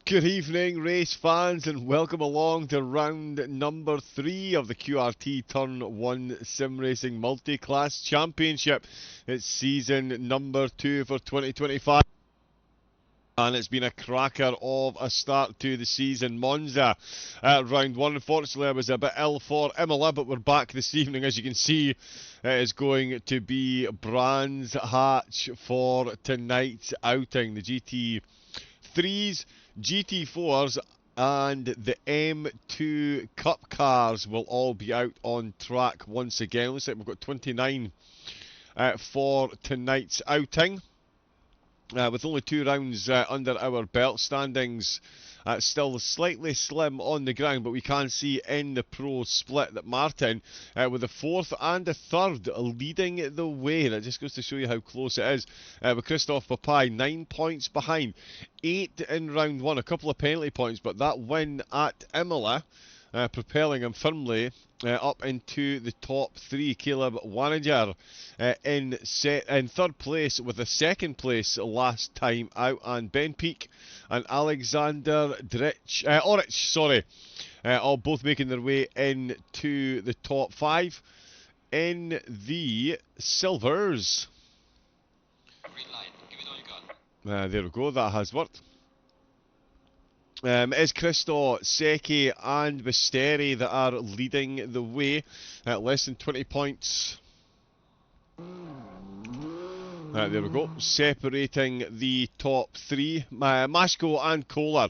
Good evening, race fans, and welcome along to round number 3 of the QRT Turn 1 Sim Racing Multi-Class Championship. It's season number 2 for 2025. And it's been a cracker of a start to the season. Monza round 1. Unfortunately, I was a bit ill for Imola, but we're back this evening. As you can see, it is going to be Brands Hatch for tonight's outing. The GT3s, GT4s and the M2 Cup cars will all be out on track once again. Looks like we've got 29 for tonight's outing. With only 2 rounds under our belt, standings still slightly slim on the ground, but we can see in the pro split that Martin, with the 4th and the 3rd, leading the way. That just goes to show you how close it is. With Christophe Papai 9 points behind, 8 in round 1, a couple of penalty points, but that win at Imola propelling him firmly up into the top 3. Caleb Wanninger in 3rd place with a 2nd place last time out, and Ben Peak and Alexander Orich, all both making their way into the top 5 in the silvers. Green line, give it all you got. There we go, that has worked. It is Christo, Secchi and Basteri that are leading the way at less than 20 points. There we go, separating the top 3. Mashko and Kohler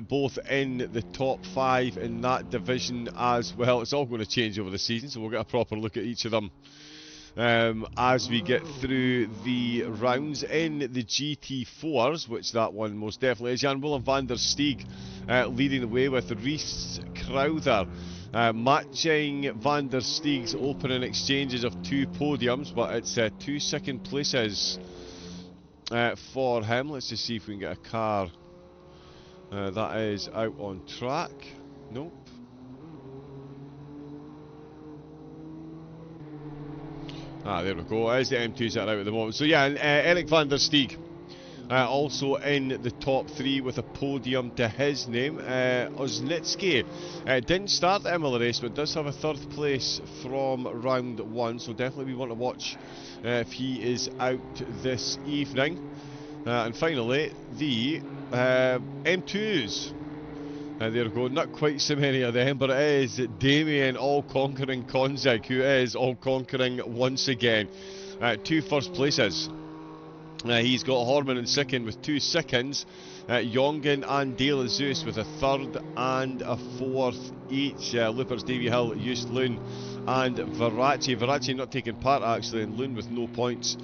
both in the top 5 in that division as well. It's all going to change over the season, so we'll get a proper look at each of them as we get through the rounds. In the GT4s, which that one most definitely is, Jan Willem van der Steeg leading the way with Reese Crowther matching van der Steeg's opening exchanges of 2 podiums, but it's 2 second places for him. Let's just see if we can get a car that is out on track. Nope. There we go. It is the M2s that are out at the moment. So yeah, Eric van der Steeg also in the top 3 with a podium to his name. Oznitsky didn't start the Imola race, but does have a 3rd place from round 1, so definitely we want to watch if he is out this evening. And finally, the M2s. There we go, not quite so many of them, but it is Damien all-conquering Konzig who is all-conquering once again. 2 first places. He's got Horman and Sicken with 2 seconds. Jongen and De La Zeus with a 3rd and a 4th each. Lupers, Davy Hill, Just Loon and Veracci. Veracci not taking part actually, and Loon with no points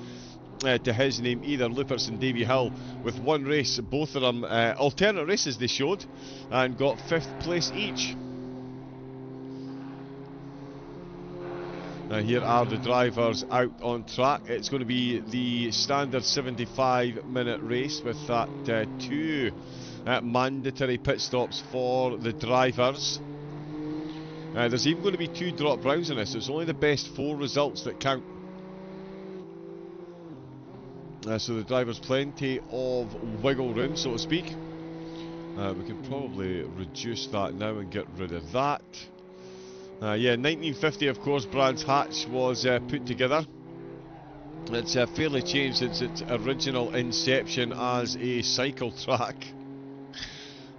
to his name either. Lupers and Davy Hill with 1 race, both of them alternate races they showed, and got 5th place each. Here are the drivers out on track. It's going to be the standard 75-minute race with that 2 mandatory pit stops for the drivers. There's even going to be 2 drop rounds in this, so it's only the best 4 results that count. So the drivers plenty of wiggle room, so to speak. We can probably reduce that now and get rid of that. Yeah, 1950 of course Brands Hatch was put together. It's fairly changed since its original inception as a cycle track.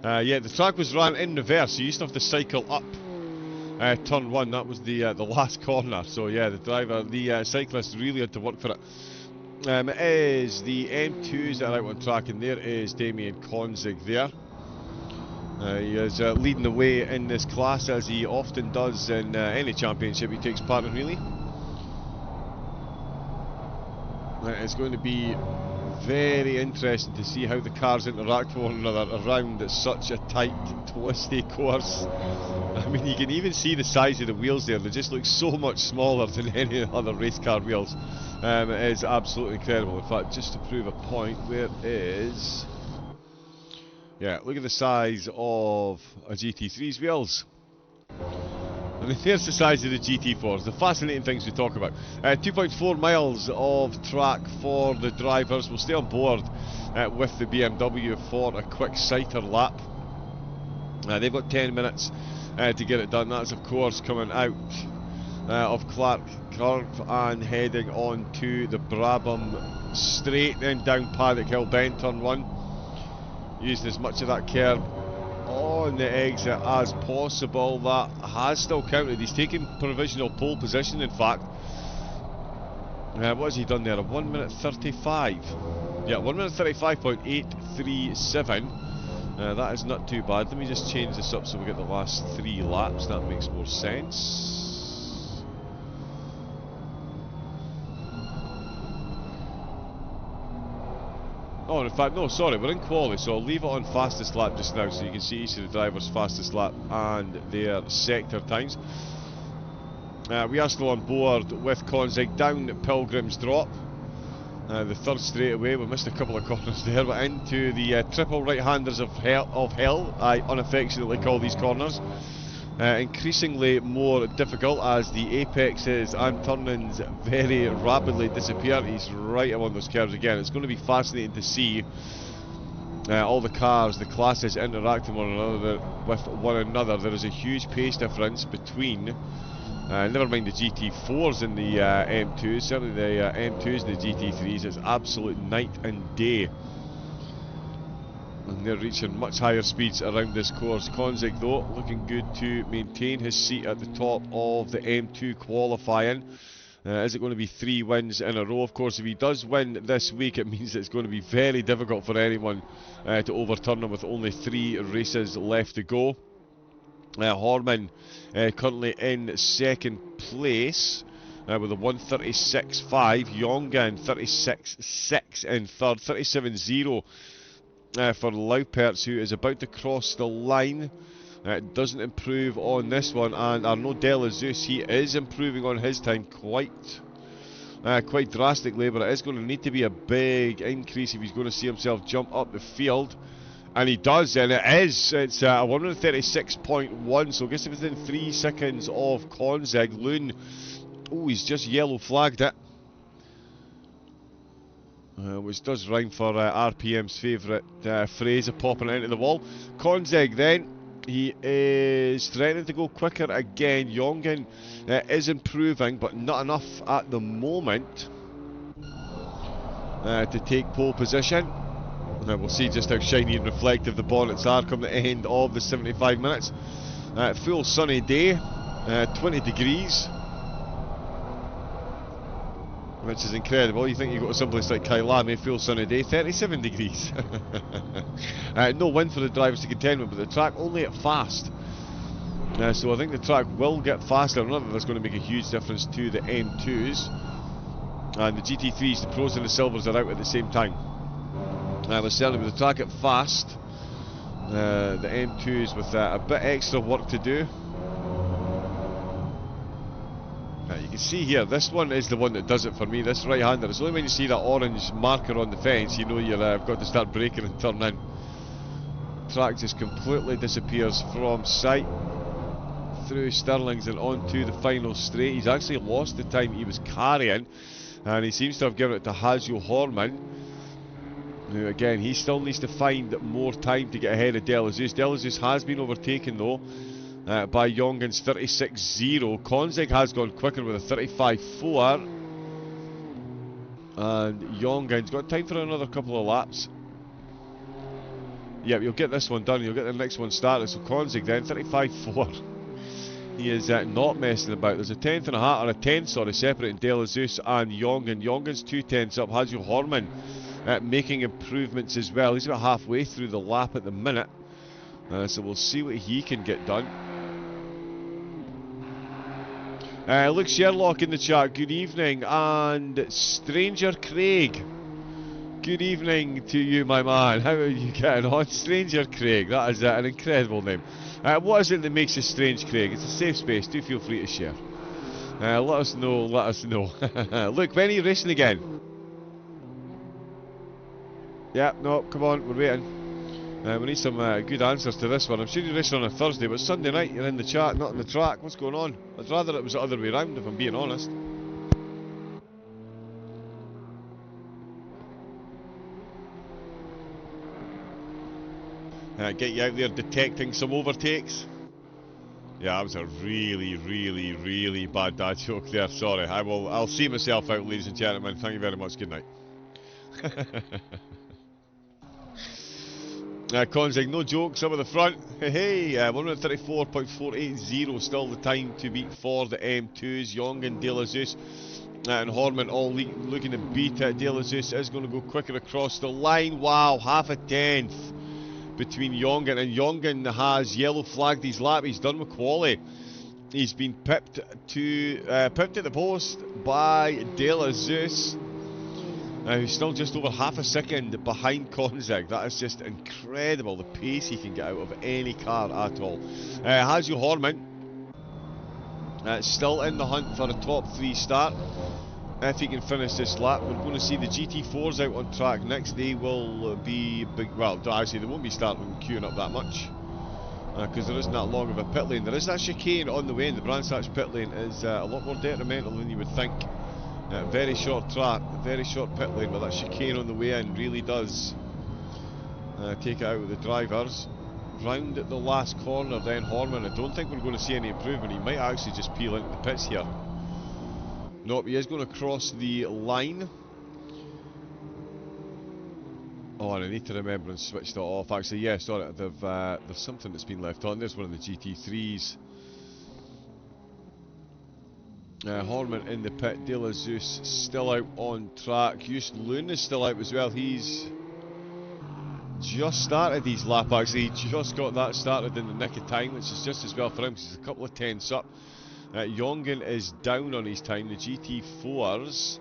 Yeah, the track was ran in reverse, so you used to have to cycle up turn 1, that was the last corner. So yeah, the cyclist really had to work for it. It is the M2s that are out on track, and there is Damien Konzig there. He is leading the way in this class, as he often does in any championship he takes part in, really. It's going to be very interesting to see how the cars interact with one another around such a tight, twisty course. I mean, you can even see the size of the wheels there. They just look so much smaller than any other race car wheels. It is absolutely incredible. In fact, just to prove a point, where is... Yeah, look at the size of a GT3's wheels. I mean, there's the size of the GT4s, the fascinating things we talk about. 2.4 miles of track for the drivers. We'll stay on board with the BMW for a quick sighter lap. They've got 10 minutes to get it done. That's, of course, coming out of Clark Curve and heading on to the Brabham Straight, then down Paddock Hill Bend, turn 1. Using as much of that curve on the exit as possible. That has still counted. He's taken provisional pole position, in fact. What has he done there? A 1 minute 35. Yeah, 1 minute 35.837. That is not too bad. Let me just change this up so we get the last 3 laps. That makes more sense. Oh, in fact, no, sorry, we're in quali, so I'll leave it on fastest lap just now so you can see each of the drivers' fastest lap and their sector times. We are still on board with Konzig down Pilgrim's Drop. The third straightaway, we missed a couple of corners there, but into the triple right-handers of hell, I unaffectionately call these corners. Increasingly more difficult as the apexes and turn-ins very rapidly disappear. He's right along those curves again. It's going to be fascinating to see all the cars, the classes interacting with one another. There is a huge pace difference between, never mind the GT4s and the M2s, certainly the M2s and the GT3s. It's absolute night and day. And they're reaching much higher speeds around this course. Konzig, though, looking good to maintain his seat at the top of the M2 qualifying. Is it going to be 3 wins in a row? Of course, if he does win this week, it means it's going to be very difficult for anyone to overturn him with only 3 races left to go. Horman currently in second place with a 136.5. Jongen 36.6 in third. 37.0. For Laupertz, who is about to cross the line. Doesn't improve on this one, and Arnaud Delazeus, he is improving on his time quite drastically, but it is going to need to be a big increase if he's going to see himself jump up the field, and he does, and it's a 136.1, so I guess if it's within 3 seconds of Konzig. Loon, oh, he's just yellow flagged it. Which does rhyme for RPM's favourite phrase of popping it into the wall. Konzig then, he is threatening to go quicker again. Jongen is improving, but not enough at the moment to take pole position. We'll see just how shiny and reflective the bonnets are come the end of the 75 minutes. Full sunny day, 20 degrees. Which is incredible. You think you go to someplace like Kyalami, full sunny day, 37 degrees. No wind for the drivers to contend with, but the track only at fast. So I think the track will get faster. I don't know if that's going to make a huge difference to the M2s. And the GT3s, the pros and the silvers are out at the same time. But certainly with the track at fast, the M2s with a bit extra work to do. You can see here, this one is the one that does it for me, this right-hander. It's only when you see that orange marker on the fence, you know you've got to start braking and turn in. Track just completely disappears from sight through Stirlings and onto the final straight. He's actually lost the time he was carrying, and he seems to have given it to Hajo Horman. Now again, he still needs to find more time to get ahead of Delazeus. Delazeus has been overtaken though by Jongen's 36.0. Konzig has gone quicker with a 35.4, and Jongen's got time for another couple of laps. Yep, you'll get this one done, you'll get the next one started. So Konzig then, 35.4. He is not messing about. There's a tenth and a half, or a 10, sorry, separating Delazeus and Jongen. Jongen's 2 tenths up. Hajo Horman making improvements as well. He's about halfway through the lap at the minute. So we'll see what he can get done. Luke Sherlock in the chat, good evening. And Stranger Craig, good evening to you, my man. How are you getting on? Stranger Craig, that is an incredible name. What is it that makes you strange, Craig? It's a safe space, do feel free to share. Let us know, let us know. Look, when are you racing again? Yeah, no, come on, we're waiting. We need some good answers to this one. I'm sure you're racing on a Thursday, but Sunday night you're in the chat, not on the track. What's going on? I'd rather it was the other way round, if I'm being honest. Get you out there detecting some overtakes. Yeah, that was a really, really, really bad dad joke there. Sorry, I'll see myself out, ladies and gentlemen. Thank you very much. Good night. Konzig, no jokes up at the front. Hey, 134.480 still the time to beat for the M2s. Jongen, De La Zeus and Horman all looking to beat it. De La Zeus is going to go quicker across the line. Wow, half a tenth between Jongen, and Jongen has yellow flagged his lap. He's done with quali. He's been pipped at the post by De La Zeus. He's still just over half a second behind Konzig. That is just incredible, the pace he can get out of any car at all. Hazio Horman still in the hunt for a top 3 start. If he can finish this lap, we're going to see the GT4s out on track next. They will be big. Well, actually, they won't be starting queuing up that much because there isn't that long of a pit lane. There is that chicane on the way, and the Brands Hatch pit lane is a lot more detrimental than you would think. Very short track, very short pit lane, but that chicane on the way in really does take it out of the drivers. Round at the last corner then Horman. I don't think we're going to see any improvement. He might actually just peel into the pits here. Nope, he is going to cross the line. Oh, and I need to remember and switch that off. Actually, yeah, sorry, there's something that's been left on. There's one of the GT3s. Horman in the pit. De La Zeus still out on track. Just Loon is still out as well. He's just started his lap actually. He just got that started in the nick of time, which is just as well for him because he's a couple of tenths up. Jongen is down on his time. The GT4s.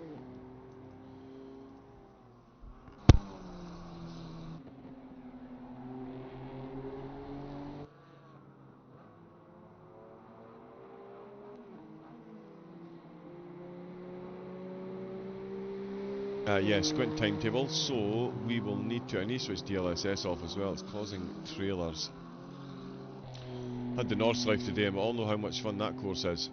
Yeah, squint timetable, so we will need to, I need to switch DLSS off as well, it's causing trailers. Had the Northlife today and we all know how much fun that course is.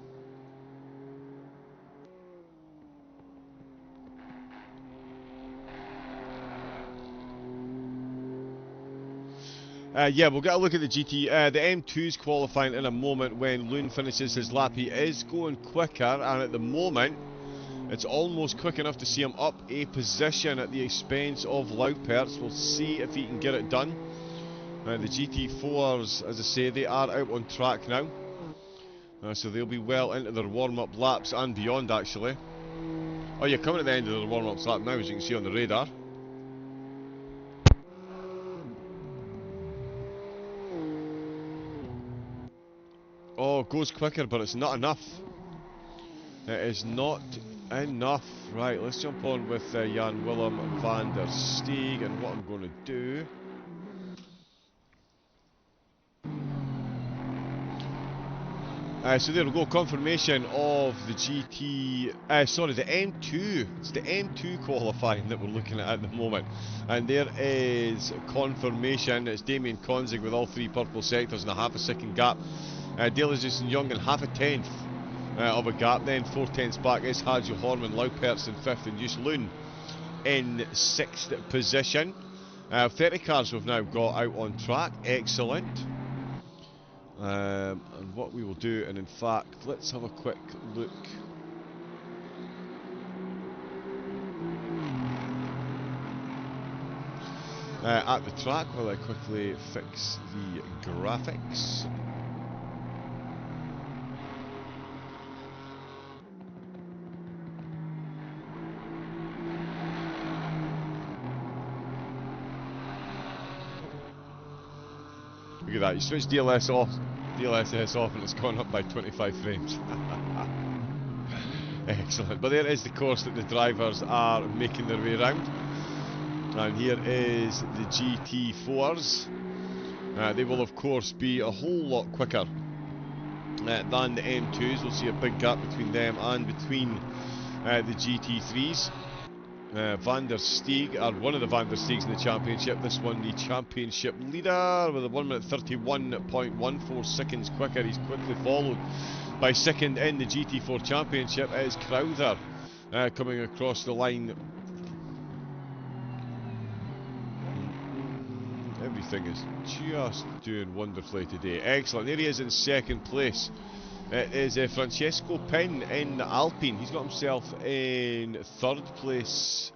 Yeah, we'll get a look at the the M2's qualifying in a moment when Loon finishes his lap. He is going quicker, and at the moment it's almost quick enough to see him up a position at the expense of Lauperts. We'll see if he can get it done. The GT4s, as I say, they are out on track now. So they'll be well into their warm-up laps and beyond, actually. Oh, you're coming at the end of their warm-up lap now, as you can see on the radar. Oh, goes quicker, but it's not enough. It is not enough. Right, let's jump on with Jan Willem van der Steeg, and what I'm going to do... so there we go, confirmation of the the M2. It's the M2 qualifying that we're looking at the moment. And there is confirmation. It's Damien Konzig with all 3 purple sectors and a half a second gap. De La Zeus and Jongen half a tenth of a gap. Then 4 tenths back is Hazio Horman, Lauperts in 5th, and Just Loon in 6th position. 30 cars we've now got out on track. Excellent. And what we will do, and in fact, let's have a quick look. At the track while I quickly fix the graphics. Look at that, you switch DLSS off and it's gone up by 25 frames. Excellent. But there is the course that the drivers are making their way around. And here is the GT4s. They will of course be a whole lot quicker than the M2s. We'll see a big gap between them and between the GT3s. Van der Steeg, or one of the Van der Steegs in the championship. This one, the championship leader, with a 1 minute 31.14 seconds quicker. He's quickly followed by second in the GT4 championship. It is Crowther coming across the line. Everything is just doing wonderfully today. Excellent. There he is in second place. It is Francesco Pin in the Alpine. He's got himself in third place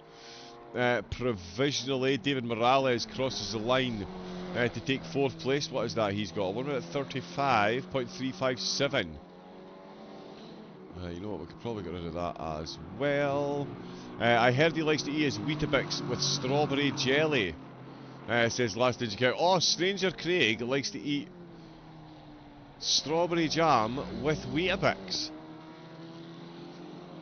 provisionally. David Morales crosses the line to take fourth place. What is that he's got? 1 minute 35.357. You know what, we could probably get rid of that as well. I heard he likes to eat his Weetabix with strawberry jelly. Says Last Ninja Cow. Oh, Stranger Craig likes to eat strawberry jam with Weetabix.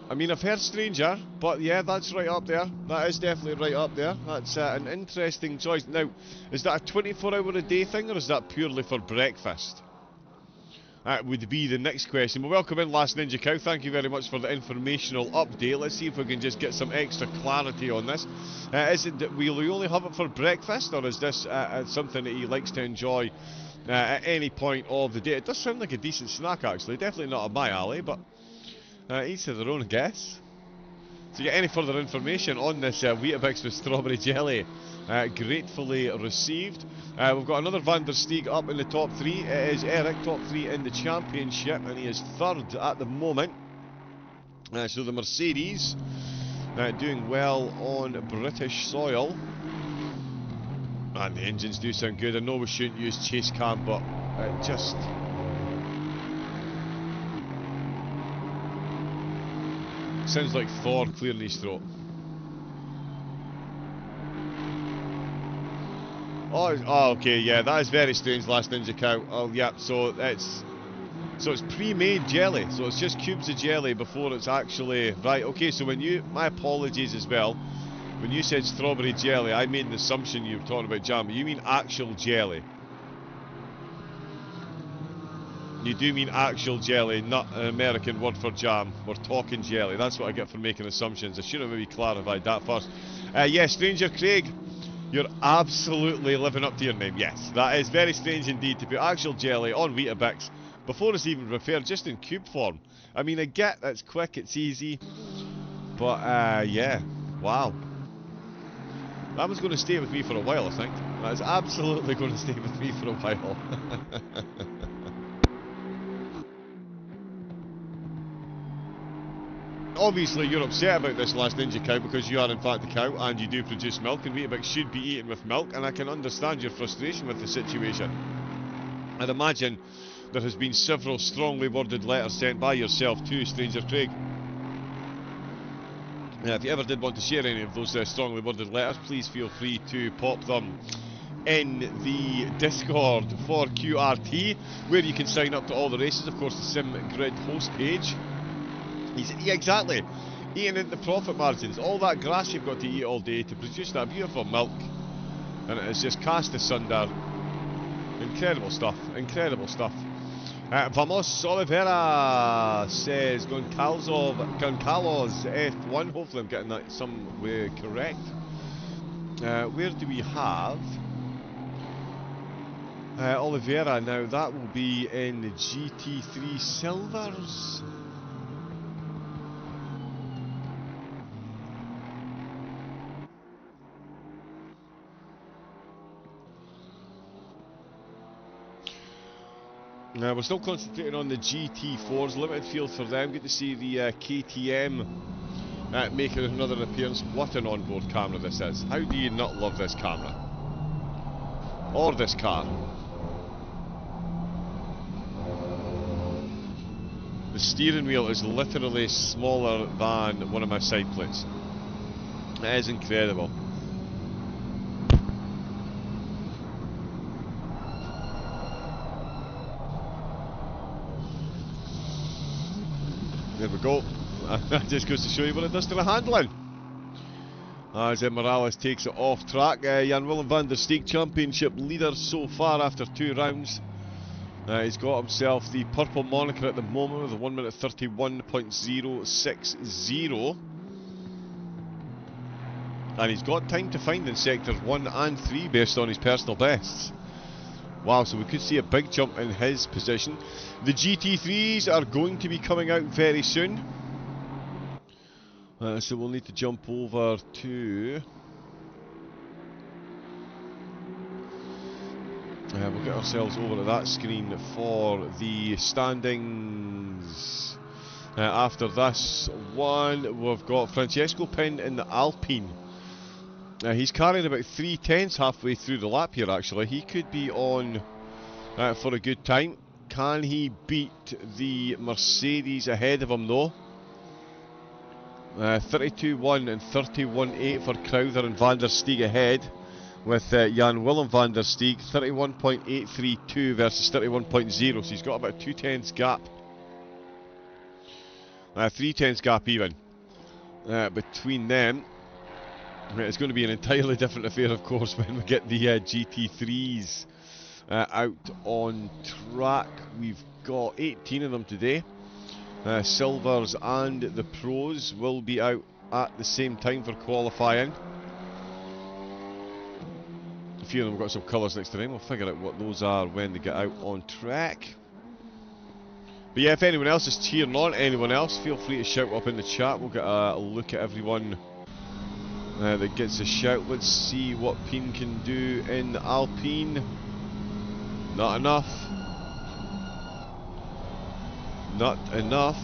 I mean, I've heard Stranger, but yeah, that's right up there. That is definitely right up there. That's an interesting choice. Now, is that a 24-hour-a-day thing, or is that purely for breakfast? That would be the next question. Well, welcome in, Last Ninja Cow. Thank you very much for the informational update. Let's see if we can just get some extra clarity on this. Is it that will he only have it for breakfast, or is this something that he likes to enjoy at any point of the day? It does sound like a decent snack, actually. Definitely not up my alley, but each to their own, I guess. To get any further information on this Weetabix with strawberry jelly, gratefully received. We've got another Van der Steeg up in the top three. It is Eric, top three in the championship, and he is third at the moment. So the Mercedes doing well on British soil. And the engines do sound good. I know we shouldn't use chase cam, but it just... sounds like Thor clearing his throat. Oh, okay, yeah, that is very strange, Last Ninja Cow. Oh, yeah, so it's pre-made jelly, so it's just cubes of jelly before it's actually... Right, okay, so when you... My apologies as well. When you said strawberry jelly, I made an assumption you were talking about jam. You mean actual jelly. You do mean actual jelly, not an American word for jam. We're talking jelly. That's what I get for making assumptions. I should have maybe clarified that first. Yes, Stranger Craig, you're absolutely living up to your name. Yes, that is very strange indeed to put actual jelly on Weetabix before it's even prepared, just in cube form. I mean, I get it's quick, it's easy, but yeah, wow. That one's going to stay with me for a while, I think. That is absolutely going to stay with me for a while. Obviously, you're upset about this, Last Ninja Cow, because you are in fact a cow and you do produce milk, and Weetabix should be eaten with milk, and I can understand your frustration with the situation. I'd imagine there has been several strongly worded letters sent by yourself to Stranger Craig. If you ever did want to share any of those strongly worded letters, please feel free to pop them in the Discord for QRT, where you can sign up to all the races. Of course, the Sim Grid host page. Yeah, exactly. Eating into profit margins. All that grass you've got to eat all day to produce that beautiful milk, and it is just cast asunder. Incredible stuff. Incredible stuff. Vamos Oliveira says Goncalves F1. Hopefully I'm getting that some way correct. Where do we have Oliveira now? That will be in the GT3 Silvers. We're still concentrating on the GT4s, limited field for them. Good to see the KTM making another appearance. What an onboard camera this is. How do you not love this camera? Or this car? The steering wheel is literally smaller than one of my side plates. It is incredible. There we go. That just goes to show you what it does to the handling. As Morales takes it off track. Jan-Willem van der Steeg championship leader so far after 2 rounds. He's got himself the purple moniker at the moment with a 1 minute 31.060. And he's got time to find in sectors 1 and 3 based on his personal bests. Wow, so we could see a big jump in his position. The GT3s are going to be coming out very soon. So we'll need to jump over to... we'll get ourselves over to that screen for the standings. After this one, we've got Francesco Pin in the Alpine. He's carrying about 3/10 halfway through the lap here, actually. He could be on for a good time. Can he beat the Mercedes ahead of him, though? 32.1 and 31.8 for Crowther and Van der Steeg ahead, with Jan Willem van der Steeg 31.832 versus 31.0, so he's got about a 2/10 gap. 3/10 gap even between them. It's going to be an entirely different affair, of course, when we get the GT3s out on track. We've got 18 of them today. Silvers and the pros will be out at the same time for qualifying. A few of them have got some colours next to them. We'll figure out what those are when they get out on track. But yeah, if anyone else is cheering on anyone else, feel free to shout up in the chat. We'll get a look at everyone that gets a shout. Let's see what Pin can do in Alpine. Not enough. Not enough.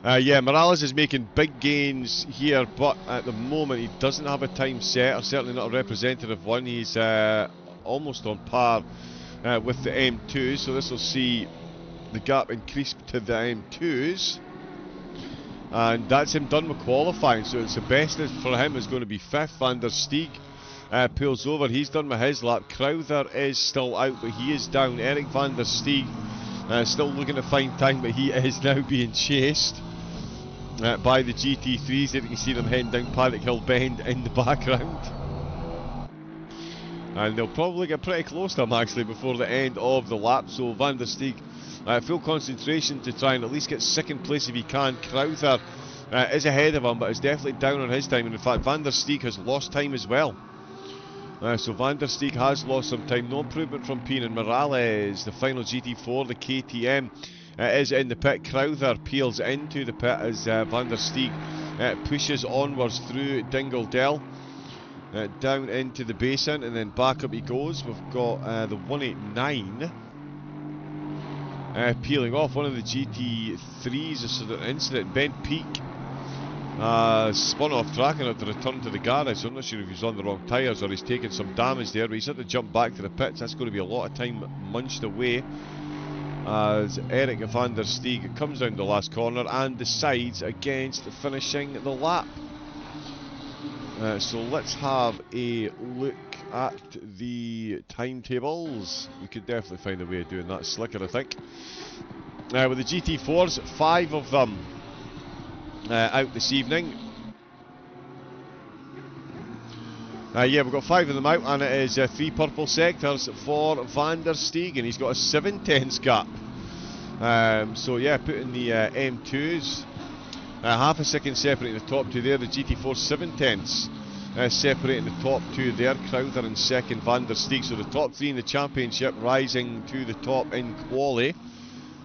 Yeah, Morales is making big gains here, but at the moment he doesn't have a time set, or certainly not a representative one. He's almost on par with the M2s, so this will see the gap increase to the M2s. And that's him done with qualifying, so it's the best for him is going to be 5th. Van der Steeg pulls over, he's done with his lap. Crowther is still out, but he is down. Eric Van der Steeg still looking to find time, but he is now being chased by the GT3s. There you can see them heading down Paddock Hill Bend in the background. And they'll probably get pretty close to him actually before the end of the lap. So Van der Steeg, full concentration to try and at least get second place if he can. Crowther is ahead of him, but is definitely down on his time. And in fact, Van der Steeg has lost time as well. So Van der Steeg has lost some time. No improvement from Pin. And Morales, the final GT4, the KTM, is in the pit. Crowther peels into the pit as Van der Steeg pushes onwards through Dingle Dell. Down into the basin and then back up he goes. We've got the 189 peeling off. One of the GT3s is an incident. Ben Peak spun off track and had to return to the garage, so I'm not sure if he's on the wrong tyres or he's taken some damage there, but he's had to jump back to the pits. That's going to be a lot of time munched away as Eric Van der Steeg comes down the last corner and decides against finishing the lap. So let's have a look at the timetables. We could definitely find a way of doing that slicker, I think. With the GT4s, 5 of them out this evening. Yeah, we've got 5 of them out, and it is 3 purple sectors for Van der Steeg, and he's got a 7/10 gap. So yeah, putting the M2s half a second separating the top 2 there. The GT4 7/10 separating the top 2 there. Crowther in second, Van der Steeg. So the top 3 in the championship rising to the top in quali.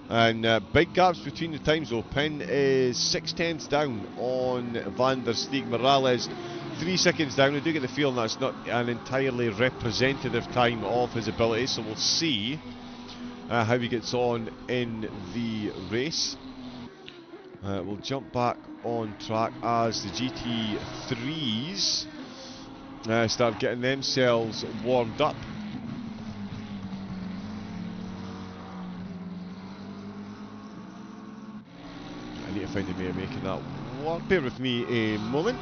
And big gaps between the times though. Pin is 6/10 down on Van der Steeg. Morales 3 seconds down. I do get the feeling that's not an entirely representative time of his ability, so we'll see how he gets on in the race. We'll jump back on track as the GT3s start getting themselves warmed up. I need to find a way of making that work. Bear with me a moment.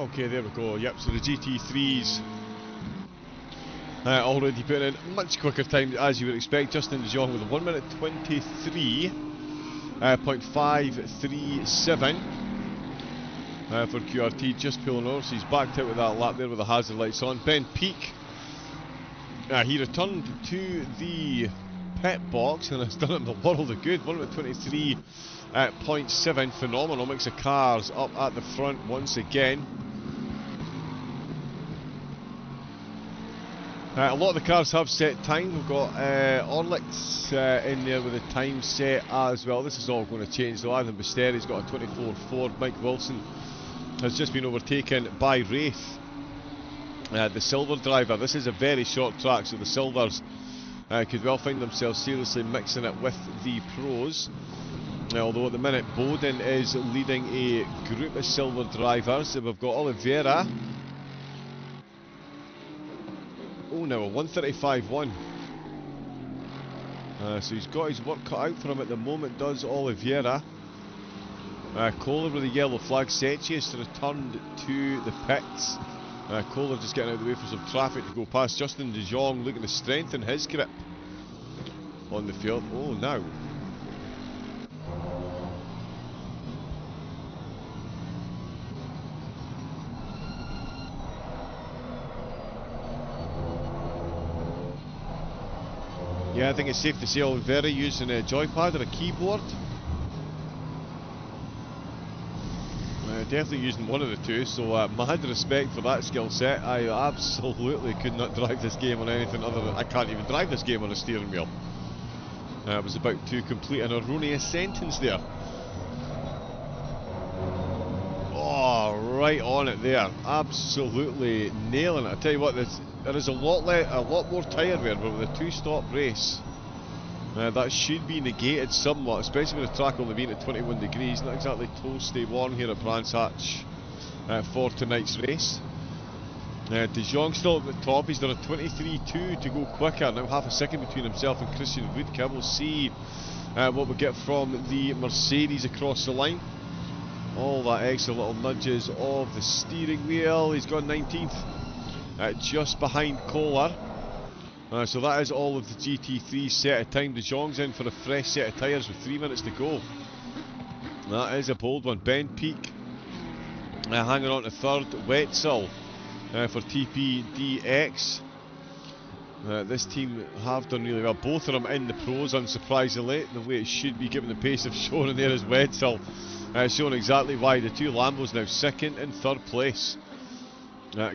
Okay, there we go. Yep, so the GT3s already putting in much quicker time as you would expect. Justin De Jong with a 1 minute 23.537 for QRT, just pulling over. So he's backed out with that lap there with the hazard lights on. Ben Peake, he returned to the pit box and has done it in the world of good. 1 minute 23.7, phenomenal mix of cars up at the front once again. A lot of the cars have set time. We've got Orlick's in there with a time set as well. This is all going to change though. Ivan Basteri's got a 24.4. Mike Wilson has just been overtaken by Wraith, the silver driver. This is a very short track, so the silvers could well find themselves seriously mixing it with the pros. Although at the minute Bowden is leading a group of silver drivers. We've got Oliveira. Oh, now a 135.1. So he's got his work cut out for him at the moment, does Oliveira. Kohler with the yellow flag. Secchi has returned to the pits. Kohler just getting out of the way for some traffic to go past. Justin De Jong looking to strengthen his grip on the field. Oh, now. Yeah, I think it's safe to say Oliveira using a joypad or a keyboard. Definitely using one of the two, so mad respect for that skill set. I absolutely could not drive this game on anything other than... I can't even drive this game on a steering wheel. I was about to complete an erroneous sentence there. Oh, right on it there. Absolutely nailing it. I tell you what, there is a lot more tyre wear, but with a two-stop race, that should be negated somewhat, especially with the track only being at 21 degrees. Not exactly toasty warm here at Brands Hatch for tonight's race. De Jong still at the top. He's done a 23.2 to go quicker. Now half a second between himself and Christian Rudke. We'll see what we get from the Mercedes across the line. All that extra little nudges of the steering wheel. He's gone 19th, just behind Kohler. So that is all of the GT3 set of time. De Jong's in for a fresh set of tyres with 3 minutes to go. That is a bold one. Ben Peake hanging on to third. Wetzel for TPDX. This team have done really well. Both of them in the pros, unsurprisingly. The way it should be, given the pace of showing in there is Wetzel. Showing exactly why. The two Lambos now second and third place.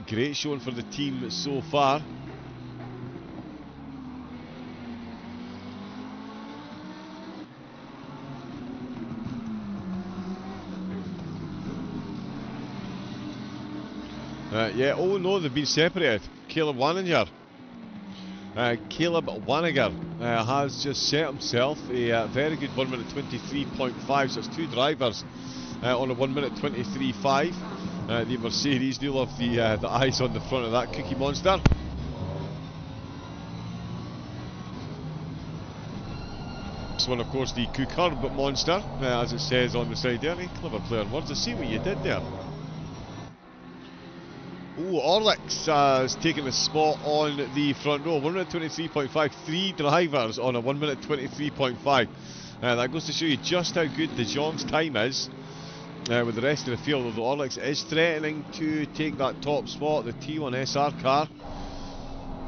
Great showing for the team so far. Yeah, oh no, they've been separated. Caleb Wanninger has just set himself a very good 1 minute 23.5, so it's two drivers on a 1 minute 23.5. The Mercedes do love the eyes on the front of that Cookie Monster. This one, of course, the Cucurb Monster, as it says on the side there. Clever play on words. I see what you did there. Ooh, Orlick's has taken a spot on the front row. 1 minute 23.5. Three drivers on a 1 minute 23.5. That goes to show you just how good De Jong's time is with the rest of the field. Although Orlick's is threatening to take that top spot, the T1SR car.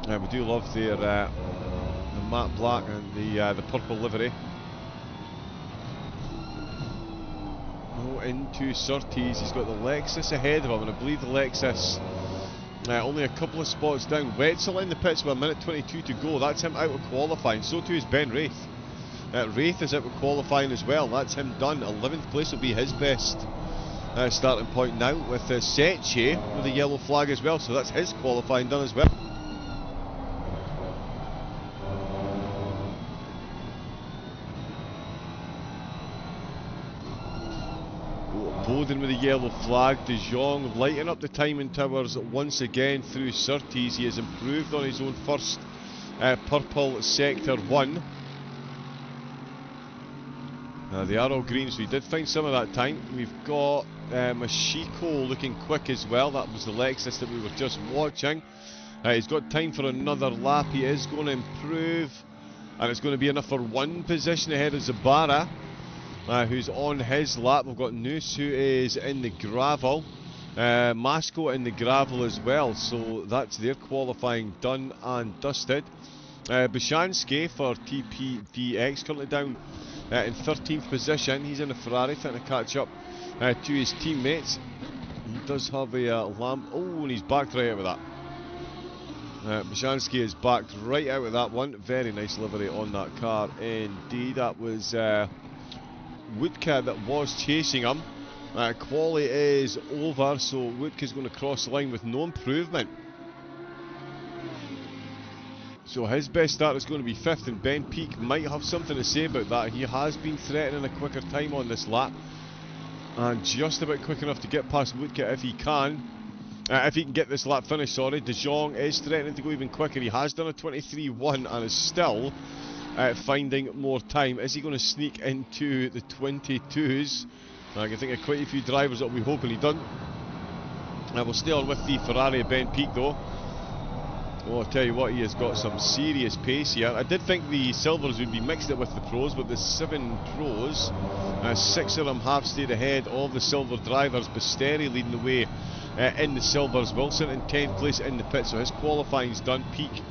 We do love their the matte black and the purple livery. Into Surtees, he's got the Lexus ahead of him, and I believe the Lexus only a couple of spots down. Wetzel in the pits with 1 minute 22 to go. That's him out of qualifying. So too is Ben Wraith. Wraith is out of qualifying as well. That's him done. 11th place will be his best starting point now, with Secchi with a yellow flag as well. So that's his qualifying done as well. Bowden with a yellow flag. De Jong lighting up the timing towers once again through Surtees. He has improved on his own first purple sector 1. They are all green, so he did find some of that time. We've got Mashiko looking quick as well. That was the Lexus that we were just watching. He's got time for another lap. He is going to improve, and it's going to be enough for one position ahead of Zabara, who's on his lap. We've got Noose, who is in the gravel. Masco in the gravel as well, so that's their qualifying done and dusted. Bushansky for TPDX currently down in 13th position. He's in a Ferrari trying to catch up to his teammates. He does have a lamp. Oh, and he's backed right out of that. Bushansky is backed right out of that one. Very nice livery on that car indeed. That was Woodka that was chasing him. Quali is over, so Woodka's going to cross the line with no improvement. So his best start is going to be 5th, and Ben Peake might have something to say about that. He has been threatening a quicker time on this lap, and just about quick enough to get past Woodka if he can. If he can get this lap finished, sorry. De Jong is threatening to go even quicker. He has done a 23.1 and is still finding more time. Is he going to sneak into the 22s? I can think of quite a few drivers that will be hoping he doesn't. We'll stay on with the Ferrari Ben Peake though. Oh, I'll tell you what, he has got some serious pace here. I did think the silvers would be mixed up with the pros, but the 7 pros, 6 of them have stayed ahead of the silver drivers. Basteri leading the way in the silvers. Wilson in 10th place in the pit, so his qualifying's done. Peake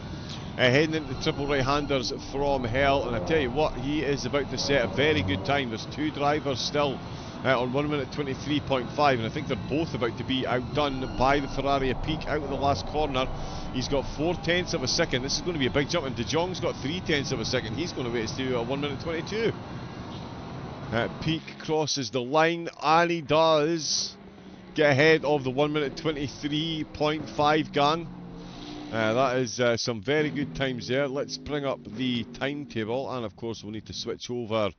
heading into the triple right-handers from hell, and I tell you what, he is about to set a very good time. There's 2 drivers still on 1 minute 23.5, and I think they're both about to be outdone by the Ferrari of Peake out of the last corner. He's got 4/10 of a second. This is going to be a big jump, and De Jong's got 3/10 of a second. He's going to wait to 1 minute 22. Peake crosses the line, and he does get ahead of the 1 minute 23.5 gang. That is some very good times there. Let's bring up the timetable, and of course we'll need to switch over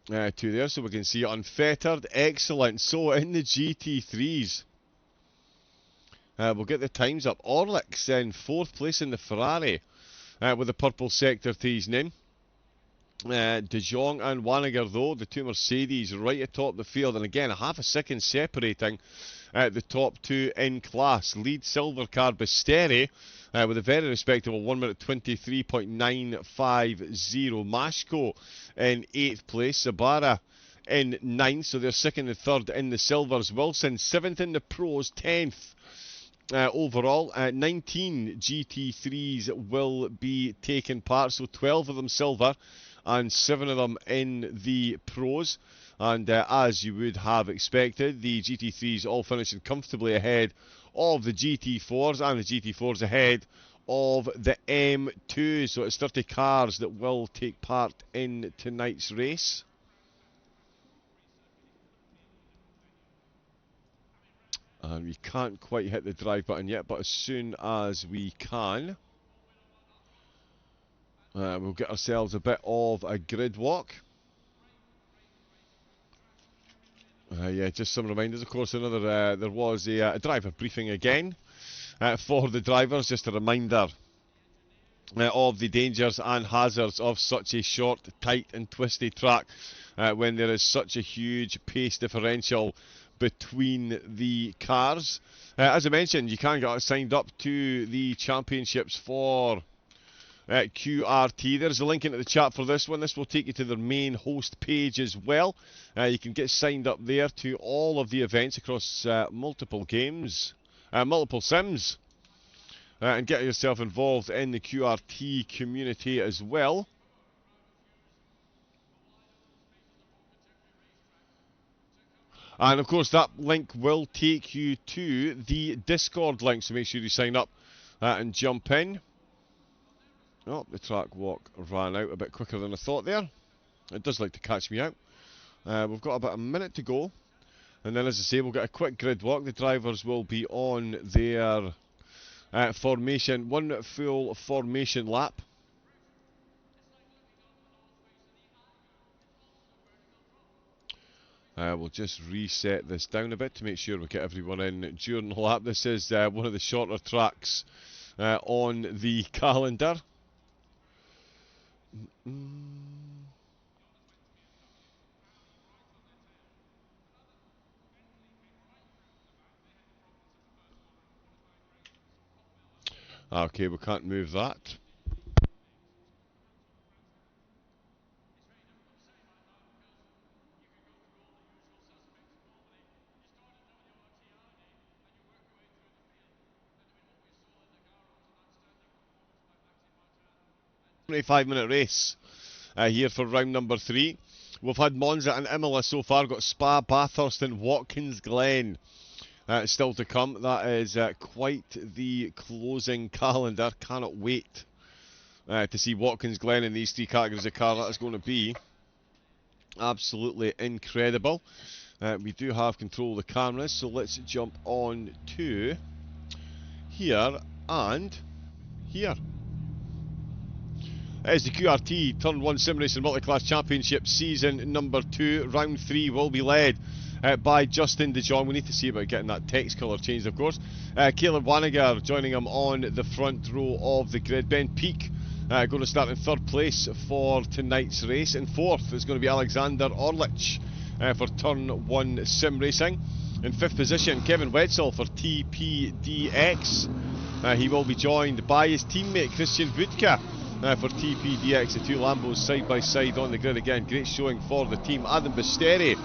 to there so we can see unfettered. Excellent. So in the GT3s, we'll get the times up. Orlick's in 4th place in the Ferrari with the purple sector to his name. De Jong and Waniger though, the 2 Mercedes right atop the field, and again a half a second separating the top 2 in class. Lead silver car Basteri with a very respectable 1 minute 23.950. Mashko in 8th place. Sabara in 9th, so they're 2nd and 3rd in the silvers. Wilson 7th in the pros, 10th overall. 19 GT3s will be taking part, so 12 of them silver and 7 of them in the pros. And as you would have expected, the GT3s all finishing comfortably ahead of the GT4s, and the GT4s ahead of the M2. So it's 30 cars that will take part in tonight's race. And we can't quite hit the drive button yet, but as soon as we can, we'll get ourselves a bit of a grid walk. Yeah, just some reminders. Of course, another there was a driver briefing again for the drivers. Just a reminder of the dangers and hazards of such a short, tight and twisty track when there is such a huge pace differential between the cars. As I mentioned, you can get signed up to the championships for QRT. There's a link into the chat for this one. This will take you to their main host page as well. You can get signed up there to all of the events across multiple games, multiple sims, and get yourself involved in the QRT community as well. And of course that link will take you to the Discord link, so make sure you sign up and jump in. Oh, the track walk ran out a bit quicker than I thought there. It does like to catch me out. We've got about a minute to go, and then as I say, we'll get a quick grid walk. The drivers will be on their formation, 1 full formation lap. We'll just reset this down a bit to make sure we get everyone in during the lap. This is one of the shorter tracks on the calendar. Okay, we can't move that. Minute race here for round number 3. We've had Monza and Imola so far, got Spa, Bathurst and Watkins Glen still to come. That is quite the closing calendar. Cannot wait to see Watkins Glen in these 3 categories of car. That is going to be absolutely incredible. We do have control of the cameras, so let's jump on to here and here. It's the QRT Turn 1 Sim Racing Multiclass Championship Season number 2. Round 3 will be led by Justin De Jong. We need to see about getting that text colour changed, of course. Caleb Waniger joining him on the front row of the grid. Ben Peake going to start in 3rd place for tonight's race. In 4th is going to be Alexander Orlich for Turn 1 Sim Racing. In 5th position, Kevin Wetzel for TPDX. He will be joined by his teammate Christian Budka for TPDX. The 2 Lambos side by side on the grid again. Great showing for the team. Adam Basteri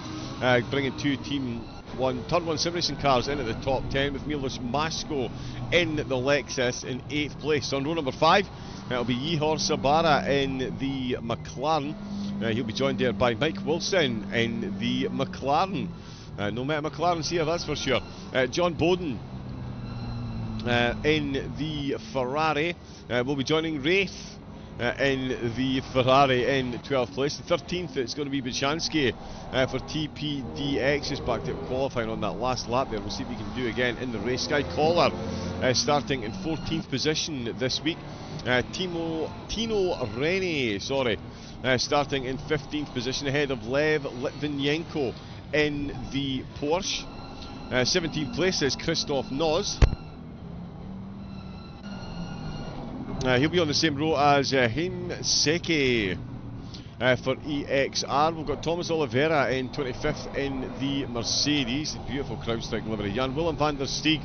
bringing 2 Turn 1 Sim Racing cars into the top 10, with Milos Masko in the Lexus in 8th place. On row number 5, it'll be Yihor Sabara in the McLaren. He'll be joined there by Mike Wilson in the McLaren. No Meta McLarens here, that's for sure. John Bowden in the Ferrari. We'll be joining Wraith in the Ferrari in 12th place. The 13th, it's going to be Bachansky for TPDX. Just backed out qualifying on that last lap there. We'll see if we can do again in the race. Sky Collar starting in 14th position this week. Tino Rene, starting in 15th position ahead of Lev Litvinenko in the Porsche. 17th place is Christoph Noz. He'll be on the same row as Hein Seki for EXR. We've got Thomas Oliveira in 25th in the Mercedes. Beautiful crowd-striking livery. Jan Willem van der Steeg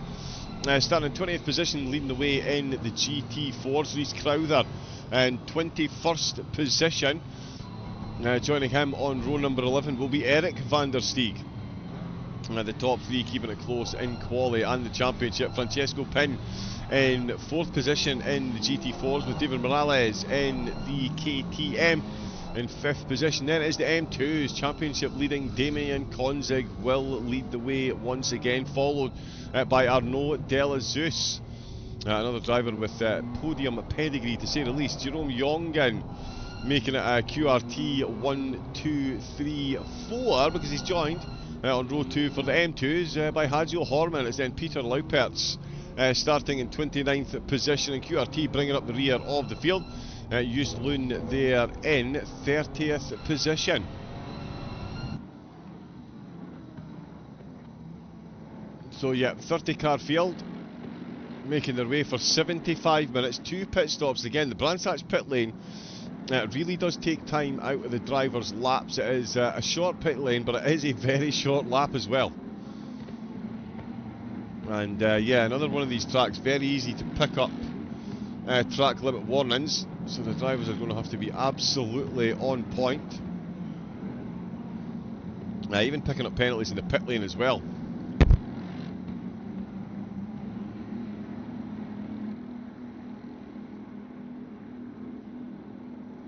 starting in 20th position, leading the way in the GT4s. Rhys Crowther in 21st position. Joining him on row number 11 will be Eric van der Steeg. The top 3 keeping it close in quali and the championship. Francesco Pin in 4th position in the GT4s, with David Morales in the KTM in 5th position. Then it is the M2s, championship leading Damien Konzig will lead the way once again, followed by Arnaud Delazeus, another driver with podium pedigree to say the least. Jerome Jongen making it a QRT 1, 2, 3, 4 because he's joined on row 2 for the M2s by Hajo Horman. It's then Peter Laupertz starting in 29th position, and QRT bringing up the rear of the field. Just Loon there in 30th position. So yeah, 30 car field making their way for 75 minutes. 2 pit stops again. The Brands Hatch pit lane really does take time out of the driver's laps. It is a short pit lane, but it is a very short lap as well. And yeah, another one of these tracks, very easy to pick up track limit warnings, so the drivers are going to have to be absolutely on point. Even picking up penalties in the pit lane as well.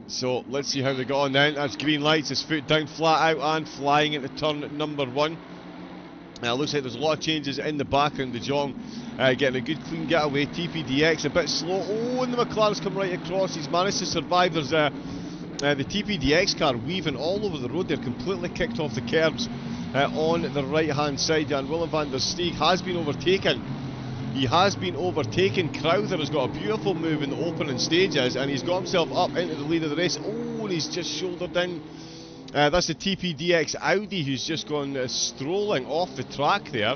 So let's see how they got on then. That's green lights, his foot down flat out and flying into turn number 1. Looks like there's a lot of changes in the background. De Jong getting a good clean getaway. TPDX a bit slow. Oh, and the McLaren's come right across. He's managed to survive. There's the TPDX car weaving all over the road. They're completely kicked off the curbs on the right hand side. And Willem van der Steeg has been overtaken. He has been overtaken. Crowther has got a beautiful move in the opening stages, and he's got himself up into the lead of the race. Oh, and he's just shouldered in. That's the TPDX Audi who's just gone strolling off the track there.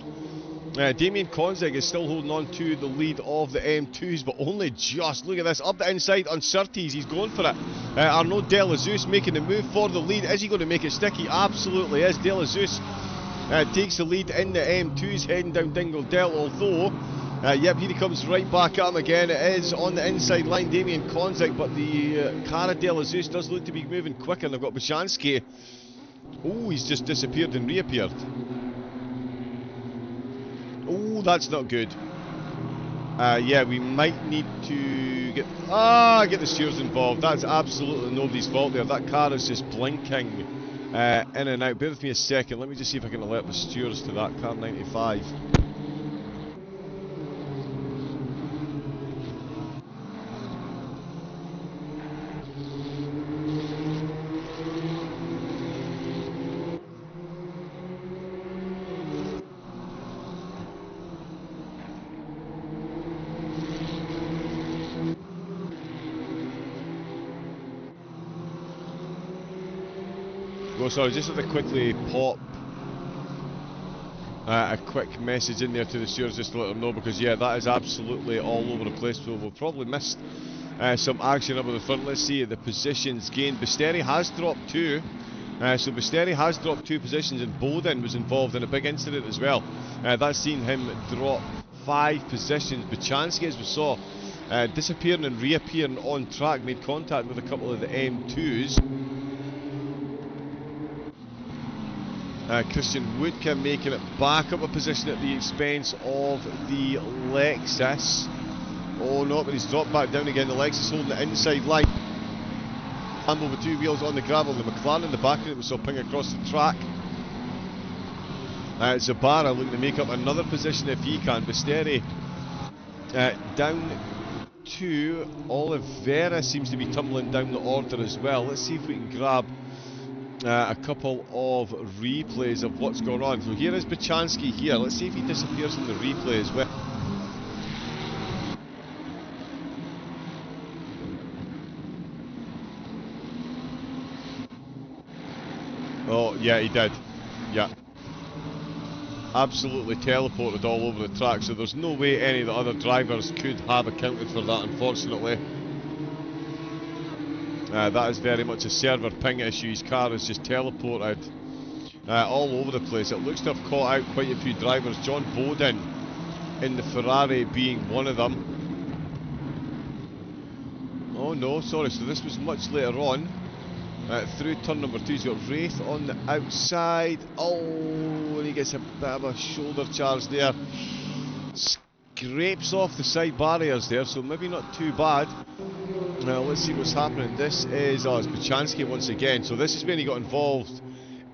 Damien Konzig is still holding on to the lead of the M2s, but only just. Look at this, up the inside on Surtees, he's going for it. Arnaud Delazeus making the move for the lead. Is he going to make it stick? He absolutely is. Delazeus takes the lead in the M2s heading down Dingle Dell, although Yep, here he comes right back at him again. It is on the inside line, Damien Konzik, but the Cara de la Zeus does look to be moving quicker. And they've got Bashansky. Oh, he's just disappeared and reappeared. Oh, that's not good. Yeah, we might need to get the stewards involved. That's absolutely nobody's fault there. That car is just blinking in and out. Bear with me a second. Let me just see if I can alert the stewards to that car 95. Oh, sorry, just have to quickly pop a quick message in there to the stewards just to let them know, because yeah, that is absolutely all over the place. So we'll probably missed some action up at the front. Let's see the positions gained. Basteri has dropped 2. So Basteri has dropped 2 positions, and Bowden was involved in a big incident as well. That's seen him drop 5 positions. Bachansky, as we saw, disappearing and reappearing on track, made contact with a couple of the M2s. Christian Woodke making it back up a position at the expense of the Lexus. Oh no, but he's dropped back down again. The Lexus holding the inside line. Hamble with 2 wheels on the gravel. The McLaren in the back of it, we saw ping across the track. Zabara looking to make up another position if he can. Basteri down to Oliveira seems to be tumbling down the order as well. Let's see if we can grab a couple of replays of what's going on. So here is Bachansky here. Let's see if he disappears in the replay as well. Oh, yeah, he did. Yeah. Absolutely teleported all over the track, so there's no way any of the other drivers could have accounted for that, unfortunately. That is very much a server ping issue. His car is just teleported all over the place. It looks to have caught out quite a few drivers. John Bowden in the Ferrari being one of them. Oh no, sorry, so this was much later on. Through turn number 2, he's got Wraith on the outside. Oh, and he gets a bit of a shoulder charge there. Scrapes off the side barriers there, so maybe not too bad. Now let's see what's happening. This is it's Bachansky once again. So this is when he got involved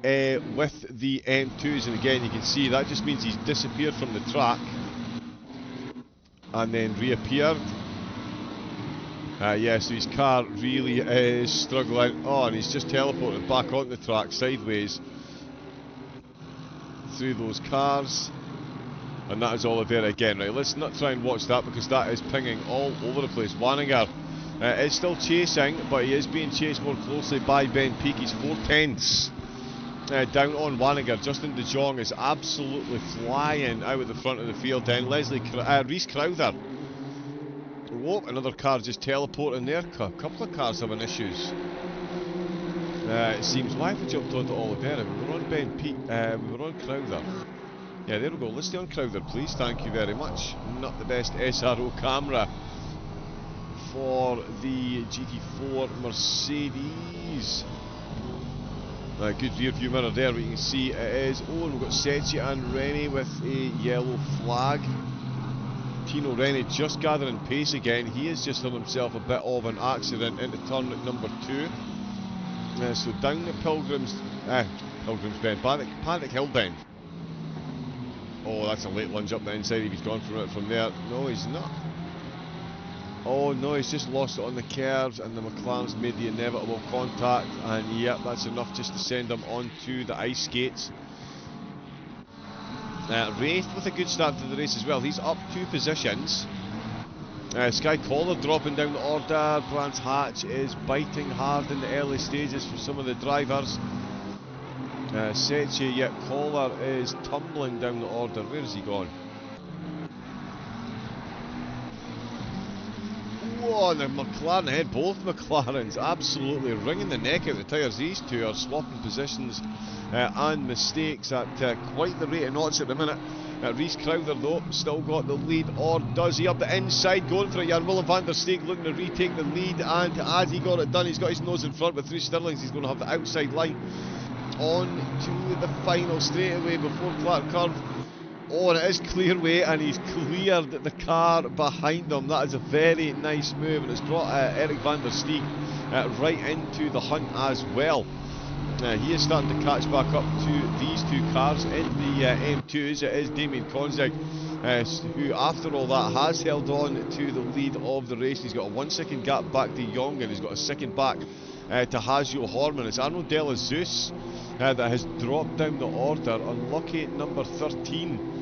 with the M2s, and again you can see that just means he's disappeared from the track and then reappeared. Yeah, so his car really is struggling. Oh, and he's just teleported back onto the track sideways through those cars. And that is Oliveira again. Right, let's not try and watch that because that is pinging all over the place. Wanninger is still chasing, but he is being chased more closely by Ben Peake. He's 4/10 down on Wanninger. Justin De Jong is absolutely flying out at the front of the field. Then Reese Crowther. Whoa, another car just teleporting there. A couple of cars having issues. It seems. Why have we jumped onto Oliveira? We were on Ben Peake. We were on Crowther. Yeah, there we go. Let's stay on Crowther, please. Thank you very much. Not the best SRO camera for the GT4 Mercedes. Good rear view mirror there. We can see it is. Oh, and we've got Secchi and Rennie with a yellow flag. Tino Rennie just gathering pace again. He has just done himself a bit of an accident into turn number 2. So down the Pilgrims Bend, Paddock Hill Bend. Oh, that's a late lunge up the inside. He's gone from there. No, he's not. Oh no, he's just lost it on the curves, and the McLaren's made the inevitable contact, and yep, that's enough just to send him onto the ice skates. Wraith with a good start to the race as well. He's up 2 positions. Sky Collar dropping down the order. Brands Hatch is biting hard in the early stages for some of the drivers. Secchi, yet Collar is tumbling down the order. Where has he gone? Oh, and the McLaren ahead, both McLarens absolutely wringing the neck out the tyres. These two are swapping positions and mistakes at quite the rate of knots at the minute. Reece Crowther though still got the lead, or does he? Up the inside, going for it. Jan-Willem van der Steeg looking to retake the lead, and as he got it done, he's got his nose in front, but through Stirling's he's going to have the outside line on to the final straightaway before Clark Curve. Oh, and it is clearway, and he's cleared the car behind him. That is a very nice move, and it's brought Erik van der Steeg right into the hunt as well. He is starting to catch back up to these two cars in the M2s. It is Damien Konzig who, after all that, has held on to the lead of the race. He's got a 1 second gap back to Young, and he's got a second back to Hazio Horman. It's Arno De La Zeus that has dropped down the order. Unlucky number 13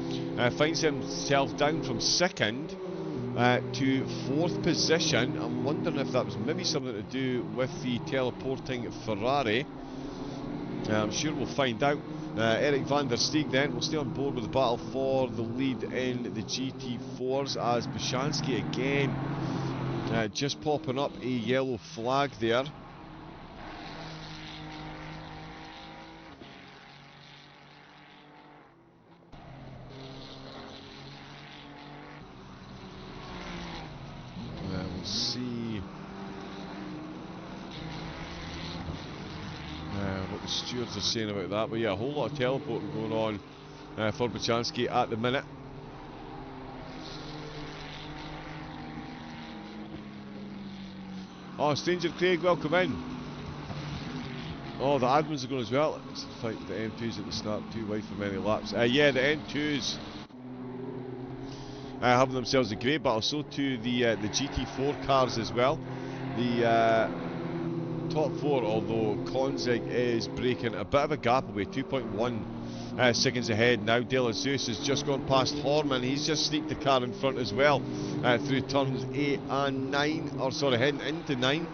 finds himself down from second to fourth position. I'm wondering if that was maybe something to do with the teleporting Ferrari. I'm sure we'll find out. Erik van der Steeg then will stay on board with the battle for the lead in the GT4s, as Bushansky again just popping up a yellow flag there. We'll see what the stewards are saying about that, but yeah, a whole lot of teleporting going on for Bushansky at the minute. Oh, Stranger Craig, welcome in. Oh, the admins are going as well. It's a fight with the M2s at the start, too wide for many laps. Yeah, the M2s having themselves a great battle, so too the GT4 cars as well. The top four, although Konzig is breaking a bit of a gap away, 2.1 seconds ahead now. De La Zeus has just gone past Horman. He's just sneaked the car in front as well through turns 8 and 9, or sorry, heading into 9.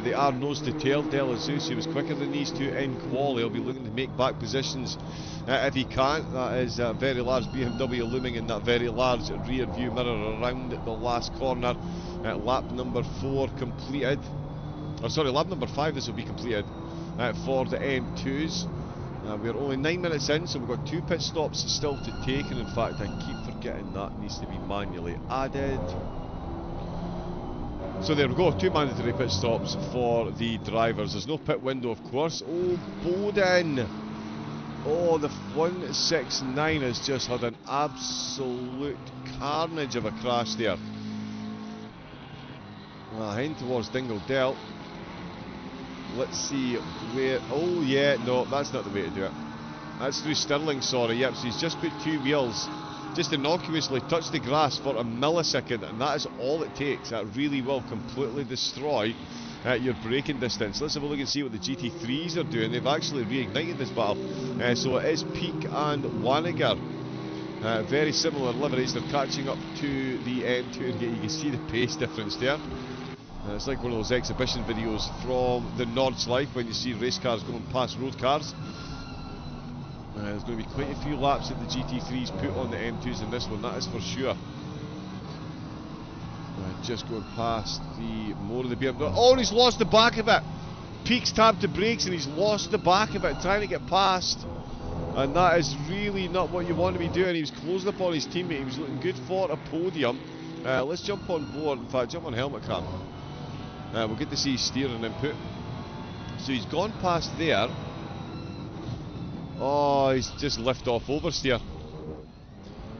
They are nose to tail. De La Zeus, he was quicker than these two in quali. He'll be looking to make back positions if he can. That is a very large BMW looming in that very large rear view mirror around the last corner. Lap number 4 completed. Or sorry, lap number 5 this will be completed for the M2s. We're only 9 minutes in, so we've got 2 pit stops still to take, and in fact I keep forgetting that needs to be manually added. So there we go, 2 mandatory pit stops for the drivers. There's no pit window, of course. Oh, Bowden! Oh, the 169 has just had an absolute carnage of a crash there. Heading towards Dingle Dell. Let's see where... Oh yeah, no, that's not the way to do it. That's through Stirling, sorry. Yep, so he's just put 2 wheels, just innocuously touched the grass for a millisecond, and that is all it takes. That really will completely destroy your braking distance. Let's have a look and see what the GT3s are doing. They've actually reignited this battle. So it is Peak and Waniger. Very similar liveries. They're catching up to the M2, and you can see the pace difference there. It's like one of those exhibition videos from the Nord's Life when you see race cars going past road cars. There's going to be quite a few laps that the GT3s put on the M2s in this one, that is for sure. Just going past the more of the BMW. Oh, and he's lost the back of it! Peak's tapped the brakes and he's lost the back of it, trying to get past. And that is really not what you want to be doing. He was closing up on his teammate, he was looking good for a podium. Let's jump on board, in fact, jump on helmet cam. We'll get to see his steering input. So he's gone past there. Oh, he's just lift off oversteer.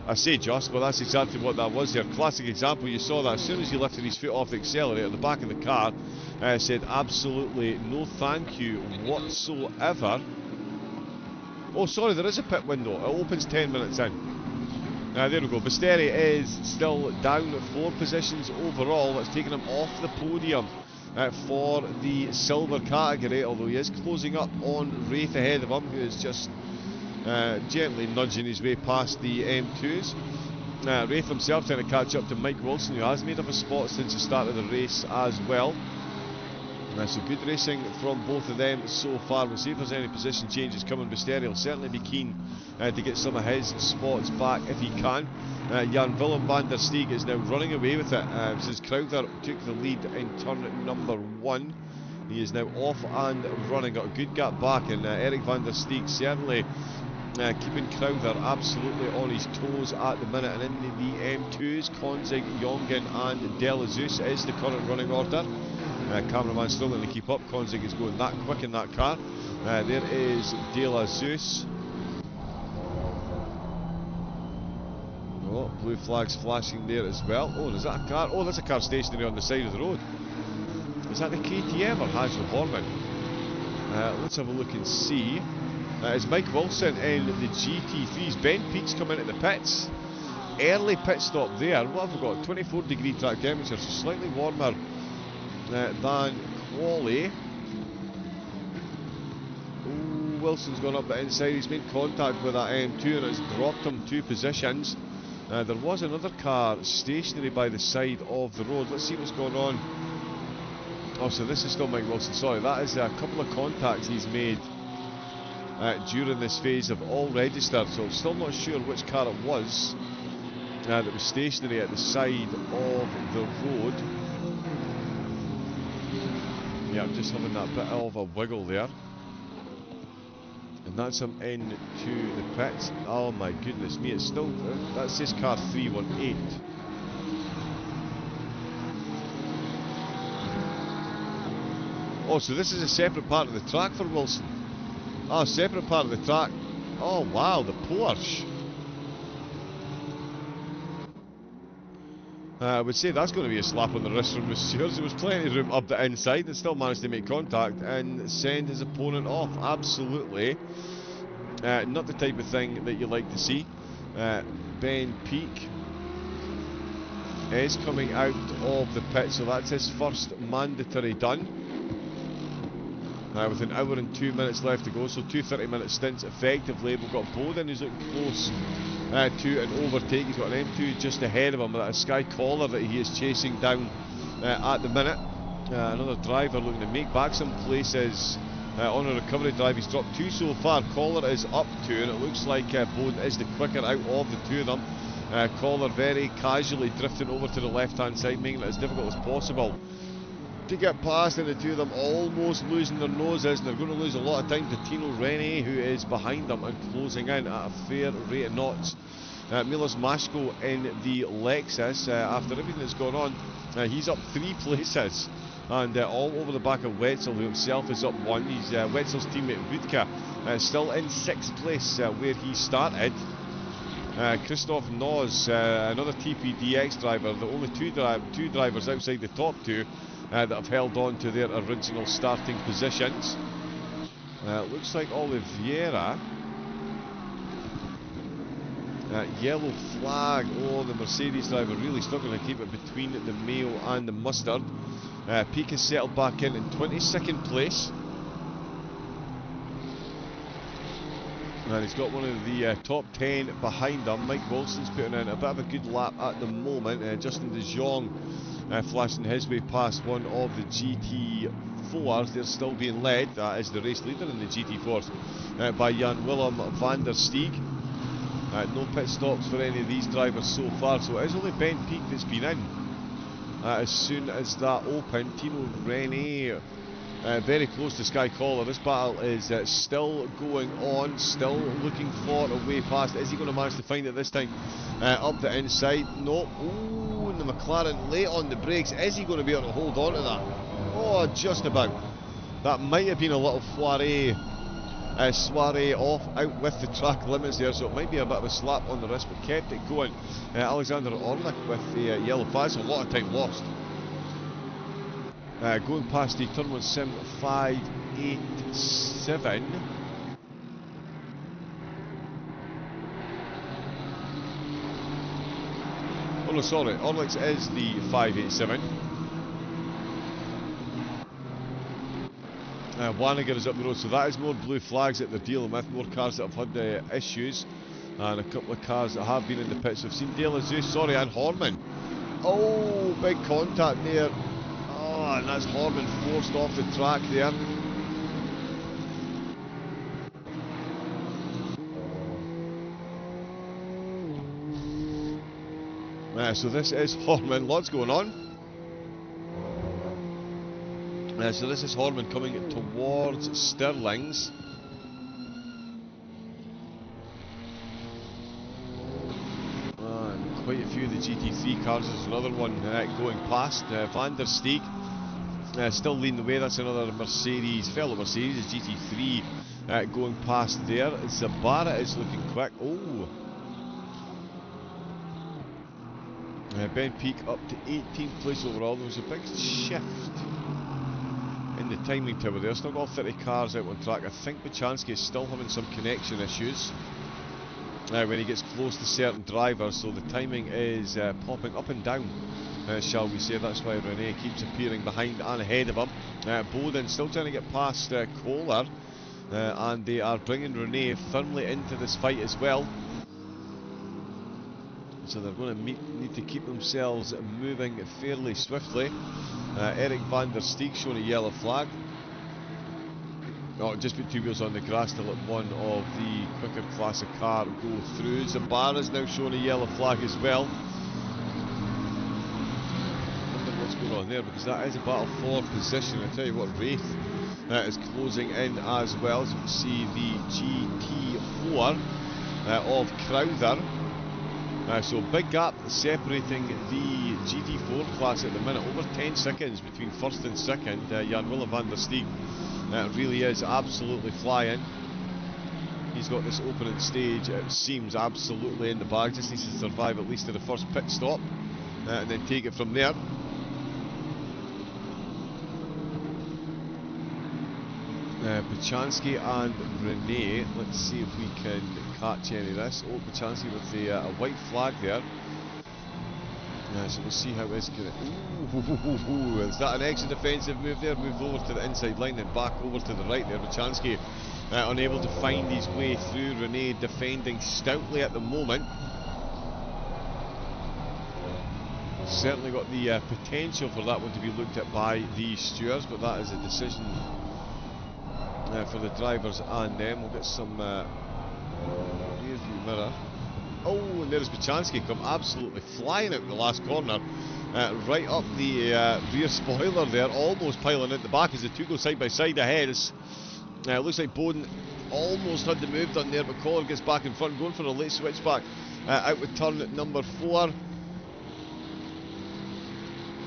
I say just, but that's exactly what that was there. Classic example, you saw that as soon as he lifted his foot off the accelerator, the back of the car said absolutely no thank you whatsoever. Oh, sorry, there is a pit window. It opens 10 minutes in. There we go. Basteri is still down 4 positions overall. That's taken him off the podium for the silver category, although he is closing up on Wraith ahead of him, who is just gently nudging his way past the M2s. Wraith himself trying to catch up to Mike Wilson, who has made up a spot since the start of the race as well. So good racing from both of them so far. We'll see if there's any position changes coming. Basteri will certainly be keen to get some of his spots back if he can. Jan Willem van der Steeg is now running away with it since Crowther took the lead in turn number 1. He is now off and running, got a good gap back, and Eric van der Steeg certainly keeping Crowther absolutely on his toes at the minute. And in the M2s, Konzig, Jongen and De La Zeus is the current running order. Cameraman struggling to keep up. Konzig is going that quick in that car. There is De La Zeus. Oh, blue flags flashing there as well. Oh, is that a car? Oh, that's a car stationary on the side of the road. Is that the KTM or Hazel Horman? Let's have a look and see. It's Mike Wilson in the GT3s. Ben Peake's come into the pits. Early pit stop there. What have we got? 24-degree track temperature, so slightly warmer than Quali. Oh, Wilson's gone up the inside. He's made contact with that M2 and it's dropped him 2 positions. There was another car stationary by the side of the road. Let's see what's going on. Oh, so this is still Mike Wilson. Sorry, that is a couple of contacts he's made during this phase have all registered. So I'm still not sure which car it was that was stationary at the side of the road. Yeah, I'm just having that bit of a wiggle there. And that's him into the pits. Oh my goodness me, it's still... that's his car 318. Oh, so this is a separate part of the track for Wilson. Oh, separate part of the track. Oh wow, the Porsche. I would say that's going to be a slap on the wrist from Messieurs. There was plenty of room up the inside and still managed to make contact and send his opponent off. Absolutely. Not the type of thing that you like to see. Ben Peake is coming out of the pit, so that's his first mandatory done. With an hour and 2 minutes left to go, so 2 30-minute stints effectively. We've got Bowden who's looking close to an overtake. He's got an M2 just ahead of him with a Sky Collar that he is chasing down at the minute. Another driver looking to make back some places on a recovery drive. He's dropped 2 so far. Collar is up 2, and it looks like Bowden is the quicker out of the 2 of them. Collar very casually drifting over to the left hand side, making it as difficult as possible to get past, and the 2 of them almost losing their noses, and they're going to lose a lot of time to Tino Rene, who is behind them and closing in at a fair rate of knots. Milos Mashko in the Lexus, after everything that's gone on, he's up 3 places, and all over the back of Wetzel, who himself is up 1. He's Wetzel's teammate Rudka, still in 6th place where he started. Christoph Noz, another TPDX driver, the only two drivers outside the top 2 that have held on to their original starting positions. Looks like Oliveira. Yellow flag. Oh, the Mercedes driver really struggling to keep it between the Mayo and the Mustard. Peake has settled back in 22nd place. And he's got one of the top 10 behind him. Mike Wilson's putting in a bit of a good lap at the moment. Justin De Jong flashing his way past one of the GT4s. They're still being led, as the race leader in the GT4s, by Jan Willem van der Steeg. No pit stops for any of these drivers so far, so it is only Ben Peake that's been in. As soon as that opened, Tino Rene very close to Sky Collar. This battle is still going on, still looking for a way past. Is he going to manage to find it this time? Up the inside, no. Ooh, and the McLaren late on the brakes. Is he going to be able to hold on to that? Oh, just about. That might have been a little soiree off out with the track limits there, so it might be a bit of a slap on the wrist, but kept it going. Alexander Orlik with the yellow flag, so a lot of time lost. Going past the Turn 1 Sim 587. Oh no, sorry, Orlik's is the 587. Waniger is up the road, so that is more blue flags that they're dealing with, more cars that have had issues, and a couple of cars that have been in the pits. We've seen De La Zeus, sorry, and Horman. Oh, big contact there. Oh, Oh, and that's Horman forced off the track there. So this is Horman, lots going on. So this is Horman coming towards Stirling's. And quite a few of the GT3 cars. There's another one going past. Van der Steeg still leading the way. That's another Mercedes, fellow Mercedes, GT3 going past there. Zabara is looking quick. Oh! Ben Peak up to 18th place overall. There was a big shift in the timing tower there. Still got 30 cars out on track. I think Bachansky is still having some connection issues when he gets close to certain drivers, so the timing is popping up and down, shall we say. That's why Rene keeps appearing behind and ahead of him. Bowden still trying to get past Kohler, and they are bringing Rene firmly into this fight as well. So they're going to need to keep themselves moving fairly swiftly. Eric van der Steeg showing a yellow flag. Oh, just put two wheels on the grass to let one of the quicker classic car go through. Zabara's now showing a yellow flag as well. I wonder what's going on there, because that is a battle for position. I tell you what, Wraith is closing in as well. As you can see, the GT4 of Crowther. So big gap separating the GT4 class at the minute, over 10 seconds between first and second. Jan-Willem van der Steeg really is absolutely flying. He's got this opening stage, it seems, absolutely in the bag. Just needs to survive at least to the first pit stop and then take it from there. Bachansky and Rene, let's see if we can catch any of this. Oh, Bachansky with the a white flag there. So we'll see how it's going to... Is that an extra defensive move there? Moved over to the inside line and back over to the right there. Bachansky unable to find his way through. Rene defending stoutly at the moment. Certainly got the potential for that one to be looked at by the stewards, but that is a decision for the drivers and them. We'll get some rear view mirror. Oh, and there's Bachansky come absolutely flying out in the last corner, right up the rear spoiler there, almost piling at the back as the two go side by side ahead. It looks like Bowden almost had the move done there, but Collar gets back in front, going for a late switchback out with turn number 4.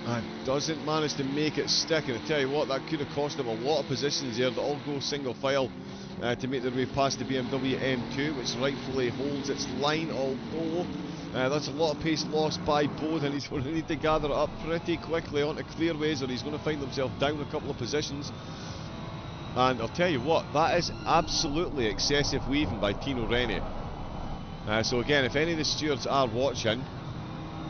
And doesn't manage to make it stick, and I tell you what, that could have cost him a lot of positions there that all go single file to make their way past the BMW M2, which rightfully holds its line, although that's a lot of pace lost by Bowden. He's going to need to gather it up pretty quickly onto clearways, or he's going to find himself down a couple of positions. And I'll tell you what, that is absolutely excessive weaving by Tino Rene. So again, if any of the stewards are watching,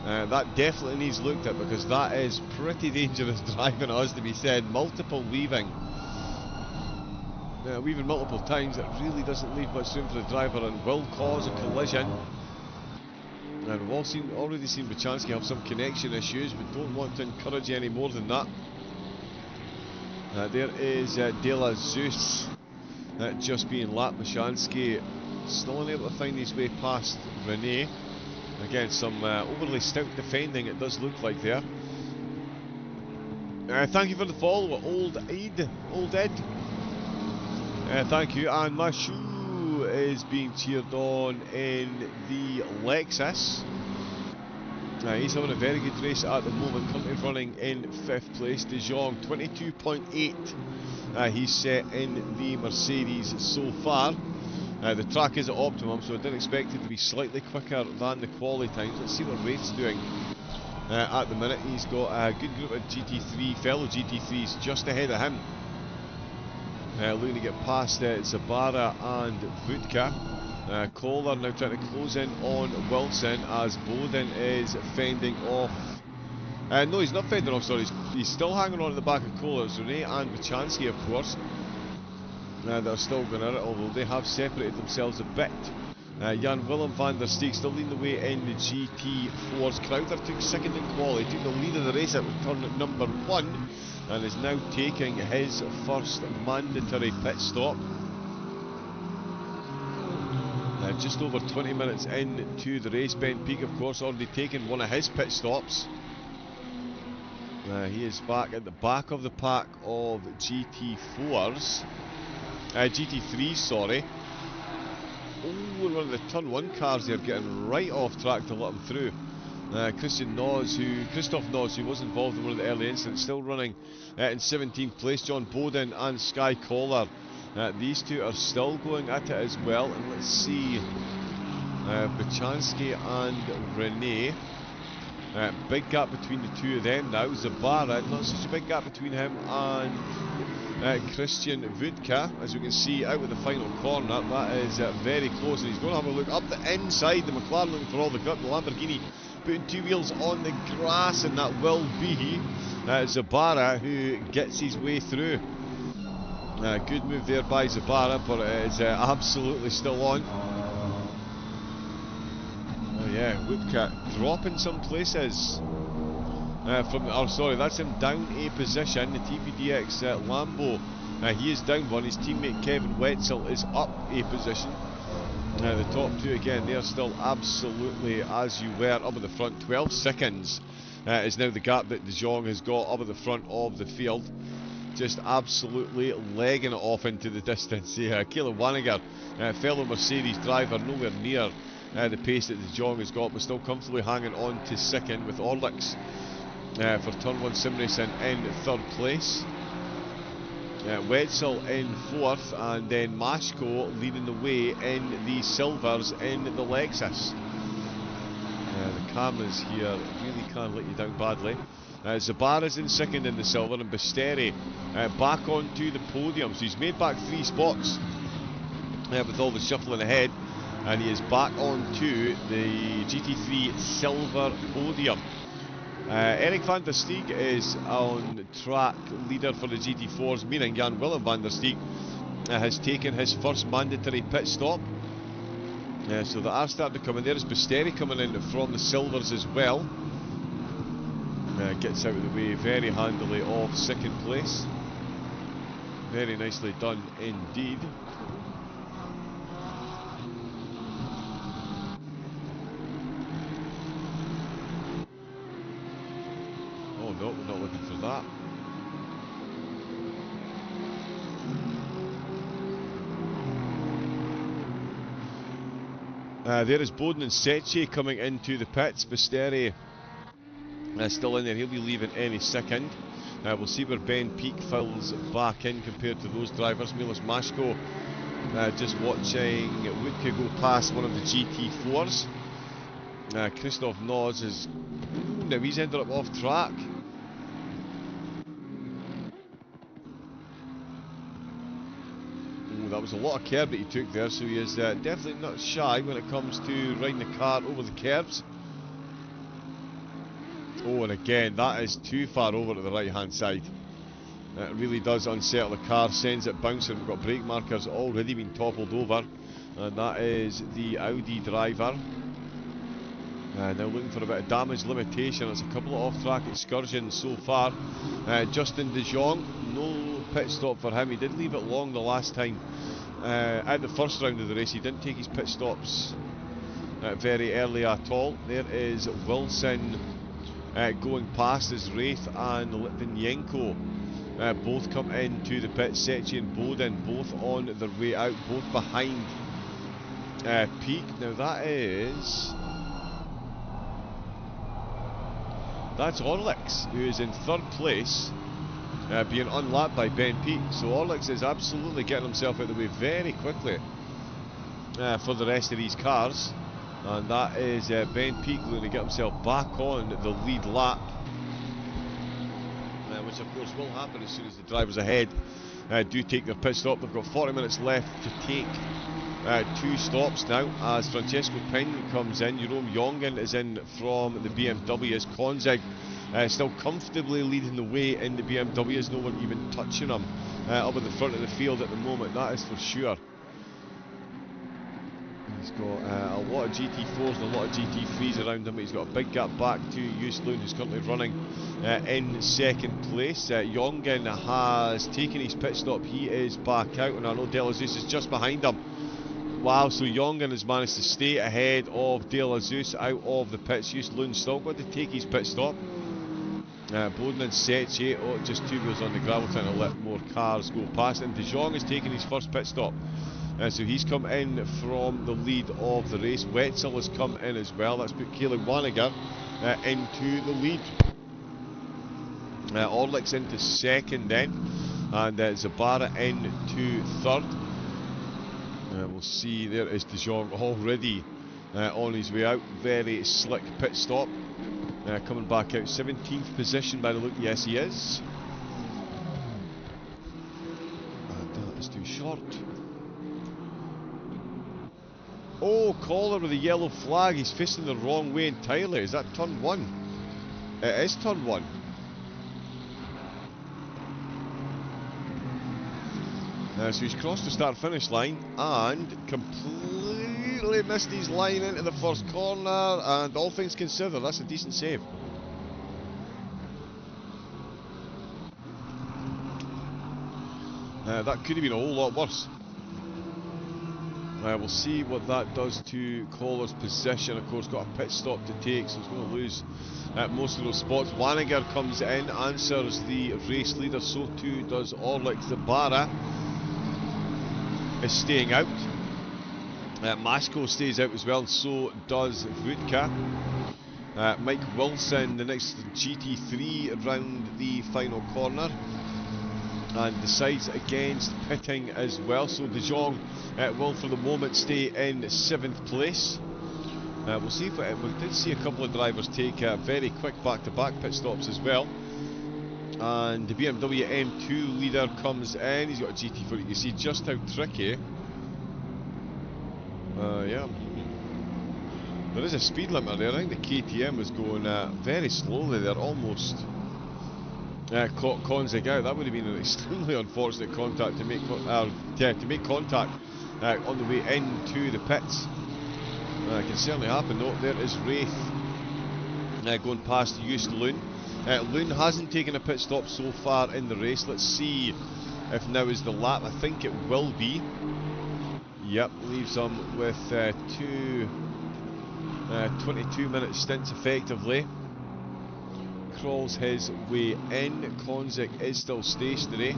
that definitely needs looked at, because that is pretty dangerous driving, it has to be said. Multiple weaving. Weaving multiple times, it really doesn't leave much room for the driver and will cause a collision. And we've already seen Bachansky have some connection issues. We don't want to encourage any more than that. There is De La Zeus just being lapped. Bachansky still unable to find his way past Rene. Again, some overly stout defending, it does look like there. Thank you for the follow, Old Ed. Thank you. And Mashu is being cheered on in the Lexus. He's having a very good race at the moment, currently running in 5th place. De Jong, 22.8. He's set in the Mercedes so far. The track is at optimum, so I did expect it to be slightly quicker than the quali times. Let's see what Wraith's doing at the minute. He's got a good group of fellow GT3s just ahead of him. Looking to get past Zabara and Budka. Kohler now trying to close in on Wilson as Bowden is fending off. No, he's not fending off, sorry. He's still hanging on at the back of Kohler. It's Rene and Bachansky, of course. That are still going at it, although they have separated themselves a bit Jan Willem van der Steeg still leading the way in the GT4s. Crowther took second in quali, took the lead of the race at turn number 1, and is now taking his first mandatory pit stop. Just over 20 minutes into the race, Ben Peake, of course, already taken one of his pit stops. He is back at the back of the pack of GT4s. GT3s, sorry. Oh, one of the turn 1 cars there getting right off track to let him through. Christoph Noz, who was involved in one of the early incidents, still running in 17th place. John Bowden and Sky Collar. These two are still going at it as well. And let's see, Bachansky and Rene. Big gap between the two of them now. Zabara, not such a big gap between him and Christian Wutke. As we can see out of the final corner, that is very close. And he's going to have a look up the inside. The McLaren looking for all the grip. The Lamborghini putting two wheels on the grass, and that will be Zabara who gets his way through. Good move there by Zabara, but it is absolutely still on. Oh yeah, Wutke dropping some places. That's him down a position. The TPDX Lambo, he is down one. His teammate Kevin Wetzel is up a position. The top two again, they are still absolutely as you were up at the front. 12 seconds is now the gap that De Jong has got up at the front of the field. Just absolutely legging it off into the distance. Caleb Waniger, fellow Mercedes driver, nowhere near the pace that De Jong has got, but still comfortably hanging on to second, with Orlix for turn 1 sim racing in third place. Wetzel in fourth, and then Mashko leading the way in the silvers in the Lexus. The cameras here really can let you down badly. Zabara's in second in the silver, and Basteri back onto the podium. So he's made back 3 spots with all the shuffling ahead, and he is back onto the GT3 silver podium. Erik van der Steeg is on track leader for the GT4s, meaning Jan Willem van der Steeg has taken his first mandatory pit stop. So they are starting to come in. There is Basteri coming in from the silvers as well. Gets out of the way very handily of second place. Very nicely done indeed. Oh no, we're not looking for that. There is Bowden and Seche coming into the pits. Basteri still in there, he'll be leaving any second. We'll see where Ben Peake fills back in compared to those drivers. Milos Mashko just watching Wutke go past one of the GT4s. Christoph Noz is... now he's ended up off track. That was a lot of curb that he took there, so he is definitely not shy when it comes to riding the car over the curbs. Oh, and again, that is too far over to the right hand side. It really does unsettle the car, sends it bouncing. We've got brake markers already been toppled over, and that is the Audi driver. Now looking for a bit of damage limitation. It's a couple of off-track excursions so far. Justin De Jong, no pit stop for him. He did leave it long the last time. At the first round of the race, he didn't take his pit stops very early at all. There is Wilson going past as Wraith and Litvinenko both come into the pit. Sechi and Bowden both on their way out, both behind Peake. Now that's Orlix, who is in third place, being unlapped by Ben Peake. So Orlix is absolutely getting himself out of the way very quickly for the rest of these cars. And that is Ben Peake going to get himself back on the lead lap, which of course will happen as soon as the drivers ahead do take their pit stop. They've got 40 minutes left to take 2 stops now, as Francesco Peng comes in. Jerome Jongen is in from the BMWs. Konzig still comfortably leading the way in the BMWs. No one even touching him up at the front of the field at the moment, that is for sure. He's got a lot of GT4s and a lot of GT3s around him, but he's got a big gap back to Jusloon, who's currently running in second place. Jongen has taken his pit stop. He is back out, and I know De La Zeus is just behind him. Wow, so Jongen has managed to stay ahead of De La Zeus out of the pits. Jusloon's still got to take his pit stop. Boden and Setche, just two wheels on the gravel, trying to let more cars go past. And De Jong has taken his first pit stop. So he's come in from the lead of the race. Wetzel has come in as well. That's put Caleb Wanniger into the lead. Orlick's into second then. And Zabara into third. We'll see, there is De Jong already on his way out. Very slick pit stop. Coming back out, 17th position by the look. Yes, he is. And that is too short. Oh, Collar with a yellow flag. He's facing the wrong way entirely. Is that turn 1? It is turn 1. So he's crossed the start-finish line and completely missed his line into the first corner, and all things considered, that's a decent save. That could have been a whole lot worse. We'll see what that does to Collar's position. Of course, got a pit stop to take, so he's going to lose most of those spots. Wanniger comes in, answers the race leader, so too does Orlik. Zabara is staying out. Masco stays out as well, and so does Vudka. Mike Wilson, the next GT3 around the final corner, and decides against pitting as well. So De Jong will for the moment stay in 7th place. We'll see if we did see a couple of drivers take very quick back-to-back pit stops as well. And the BMW M2 leader comes in. He's got a GT4. You can see just how tricky. Yeah. There is a speed limiter there. I think the KTM was going very slowly there, almost caught Konzig out. That would have been an extremely unfortunate contact to make contact on the way into the pits. It can certainly happen. No, there is Wraith going past Jusloon. Loon hasn't taken a pit stop so far in the race. Let's see if now is the lap. I think it will be. Yep, leaves him with two 22-minute stints effectively. Crawls his way in. Konzig is still stationary.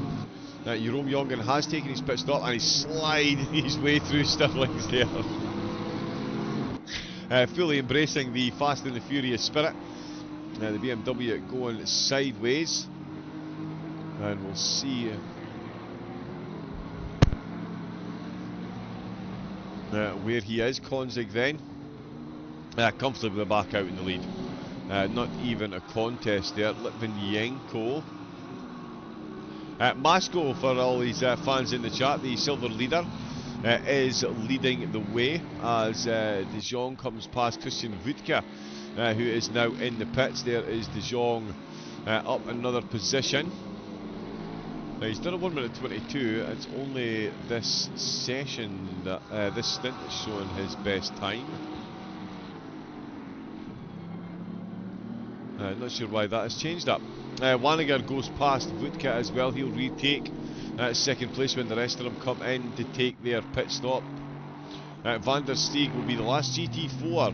Jerome Jongen has taken his pit stop and he's sliding his way through Stirling's there. Fully embracing the Fast and the Furious spirit. The BMW going sideways, and we'll see where he is. Konzig then comfortably back out in the lead. Not even a contest there. Litvinenko. Masco, for all these fans in the chat, the silver leader, is leading the way as De Jong comes past Christian Vudka, who is now in the pits. There is De Jong up another position. Now he's done a 1 minute 22. It's only this session that this stint is showing his best time. Not sure why that has changed up. Wanniger goes past Vudka as well. He'll retake second place when the rest of them come in to take their pit stop. Van der Steeg will be the last GT4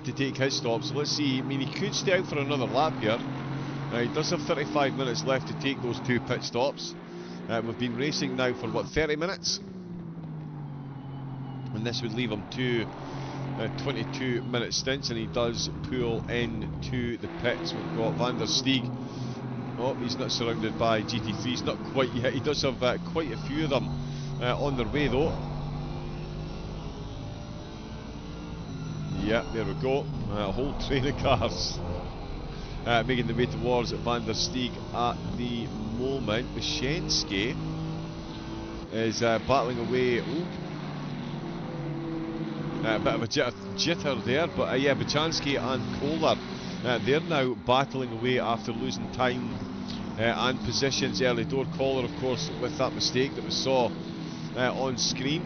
to take his stop. So let's see. I mean, he could stay out for another lap here. He does have 35 minutes left to take those two pit stops. We've been racing now for what, 30 minutes? And this would leave him two 22-minute stints, and he does pull into the pits. We've got Van der Steeg. Oh, he's not surrounded by GT3s, not quite yet. He does have quite a few of them on their way though. Yeah, there we go. A whole train of cars making the way towards Van der Steeg at the moment. Wyszynski is battling away. A bit of a jitter there, but yeah, Wyszynski and Kohler, they're now battling away after losing time and positions early door. Kohler, of course, with that mistake that we saw on screen.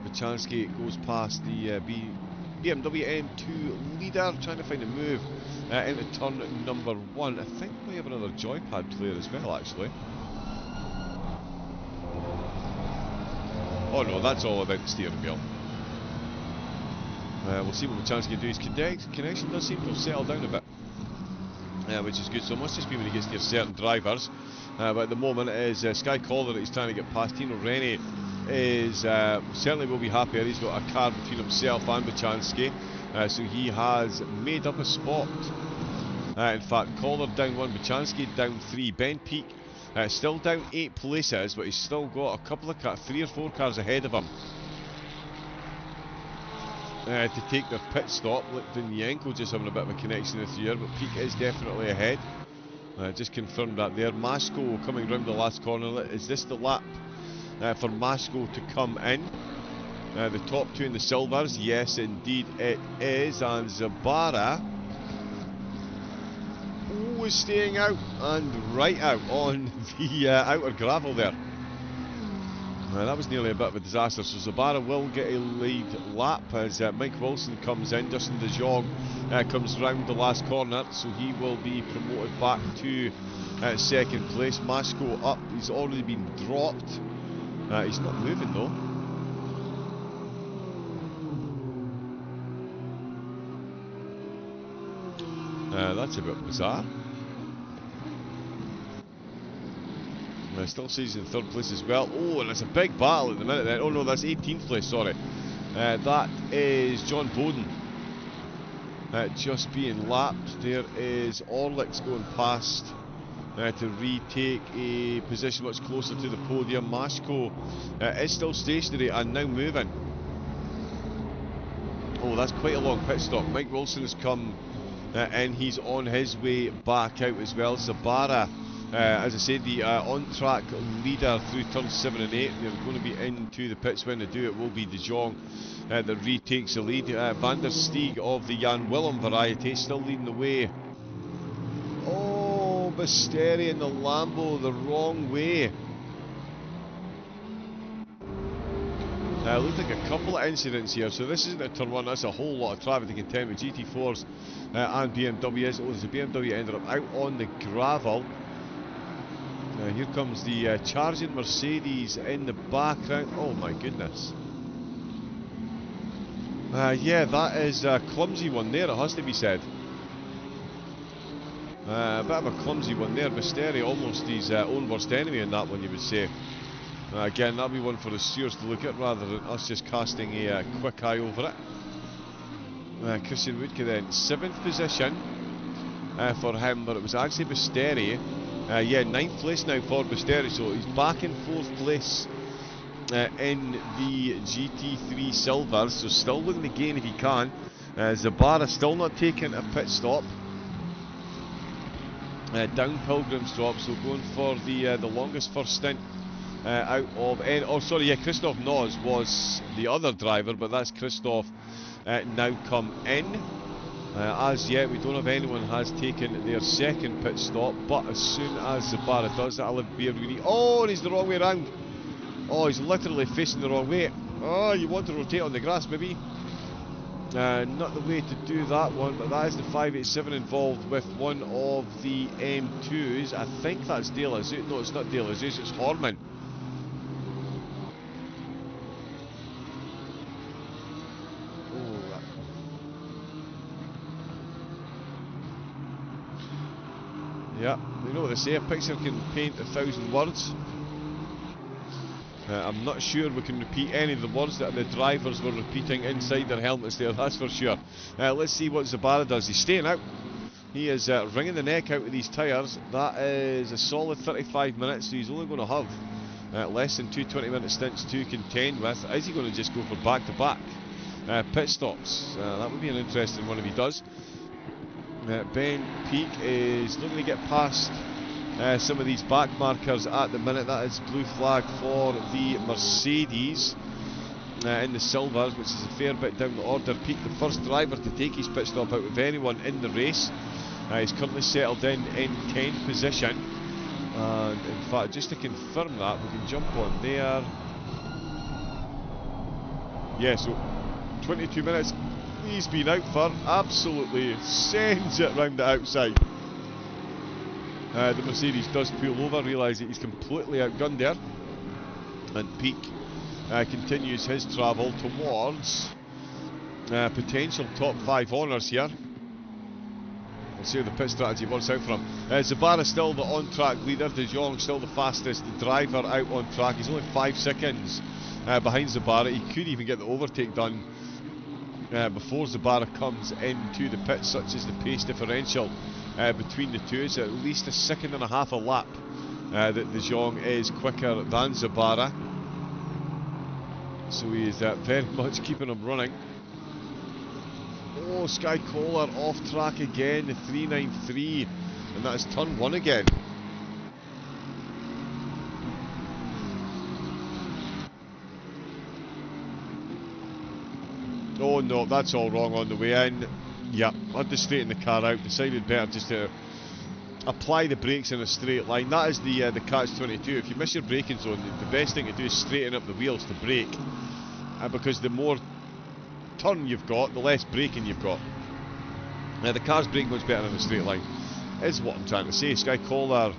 Bachansky goes past the BMW M2 leader, trying to find a move into turn number 1. I think we have another joypad player as well, actually. Oh no, that's all about the steering wheel. We'll see what Bachansky can do. His connection does seem to have settled down a bit, which is good. So it must just be when he gets near certain drivers. But at the moment it is Sky Collar that he's trying to get past. Tino Rennie is certainly will be happier. He's got a car between himself and Bachansky, so he has made up a spot. In fact, Collar down 1, Bachansky down 3. Ben Peak still down 8 places, but he's still got a couple of 3 or 4 cars ahead of him to take their pit stop. Litvinenko just having a bit of a connection with the air, but Peak is definitely ahead. Just confirmed that there. Masco coming round the last corner. Is this the lap for Masco to come in? The top 2 in the silvers, yes indeed it is. And Zabara is staying out and right out on the outer gravel there. That was nearly a bit of a disaster, so Zabara will get a lead lap as Mike Wilson comes in. Justin De Jong comes round the last corner, so he will be promoted back to second place. Masco up, he's already been dropped. He's not moving though. That's a bit bizarre. Still sees in 3rd place as well. Oh, and it's a big battle at the minute then. Oh no, that's 18th place, sorry. That is John Bowden just being lapped. There is Orlick's going past to retake a position much closer to the podium. Masco is still stationary and now moving. Oh, that's quite a long pit stop. Mike Wilson has come and he's on his way back out as well. Zabara, as I said, the on-track leader through turns 7 and 8. They're going to be into the pits when they do. It will be De Jong that retakes the lead. Van der Steeg of the Jan Willem variety still leading the way. Oh, Basteri in the Lambo the wrong way. Looks like a couple of incidents here, so this isn't a turn 1, that's a whole lot of traffic to contend with GT4s and BMWs. Oh, there's a BMW ended up out on the gravel. Here comes the charging Mercedes in the background. Oh my goodness. Yeah, that is a clumsy one there, it has to be said. A bit of a clumsy one there. Basteri almost his own worst enemy in that one, you would say. Again, that'll be one for the steers to look at rather than us just casting a quick eye over it. Christian Woodke then, 7th position for him, but it was actually Basteri. Yeah, 9th place now for Basteri, so he's back in 4th place in the GT3 Silvers, so still looking to gain if he can. Zabara still not taking a pit stop. Down Pilgrim's drop, so going for the longest first stint out of... oh, sorry, yeah, Christoph Noz was the other driver, but that's Christoph now come in. As yet, we don't have anyone has taken their second pit stop, but as soon as Zabara does, that'll be a really... Oh, and he's the wrong way around. Oh, he's literally facing the wrong way. Oh, you want to rotate on the grass, maybe? Not the way to do that one, but that is the 587 involved with one of the M2s. I think that's De La Zeus. No, it's not De La Zeus, it's Horman. Yeah, you know what they say, a picture can paint 1,000 words. I'm not sure we can repeat any of the words that the drivers were repeating inside their helmets there, that's for sure. Let's see what Zabara does. He's staying out. He is wringing the neck out with these tyres. That is a solid 35 minutes, so he's only going to have less than 2 20-minute stints to contend with. Is he going to just go for back-to-back pit stops? That would be an interesting one if he does. Ben Peak is looking to get past some of these back markers at the minute. That is blue flag for the Mercedes in the silvers, which is a fair bit down the order. Peak, the first driver to take his pit stop out of anyone in the race. He's currently settled in 10th position. And in fact, just to confirm that, we can jump on there. Yeah, so 22 minutes. He's been out for, absolutely sends it round the outside. The Mercedes does pull over, realise that he's completely outgunned there. And Peak continues his travel towards potential top 5 honours here. We'll see how the pit strategy works out for him. Zabara still the on-track leader. De Jong still the fastest driver out on track. He's only 5 seconds behind Zabara. He could even get the overtake done before Zabara comes into the pit, such as the pace differential between the two. It's at least a second and a half a lap that De Jong is quicker than Zabara. So he is very much keeping him running. Oh, Sky Collar off track again, the 393, and that is turn 1 again. Oh no, that's all wrong on the way in. Yep, had to straighten the car out, decided better just to apply the brakes in a straight line. That is the catch-22. If you miss your braking zone, the best thing to do is straighten up the wheels to brake, because the more turn you've got, the less braking you've got. The car's brake goes better in a straight line, is what I'm trying to say. Sky Collar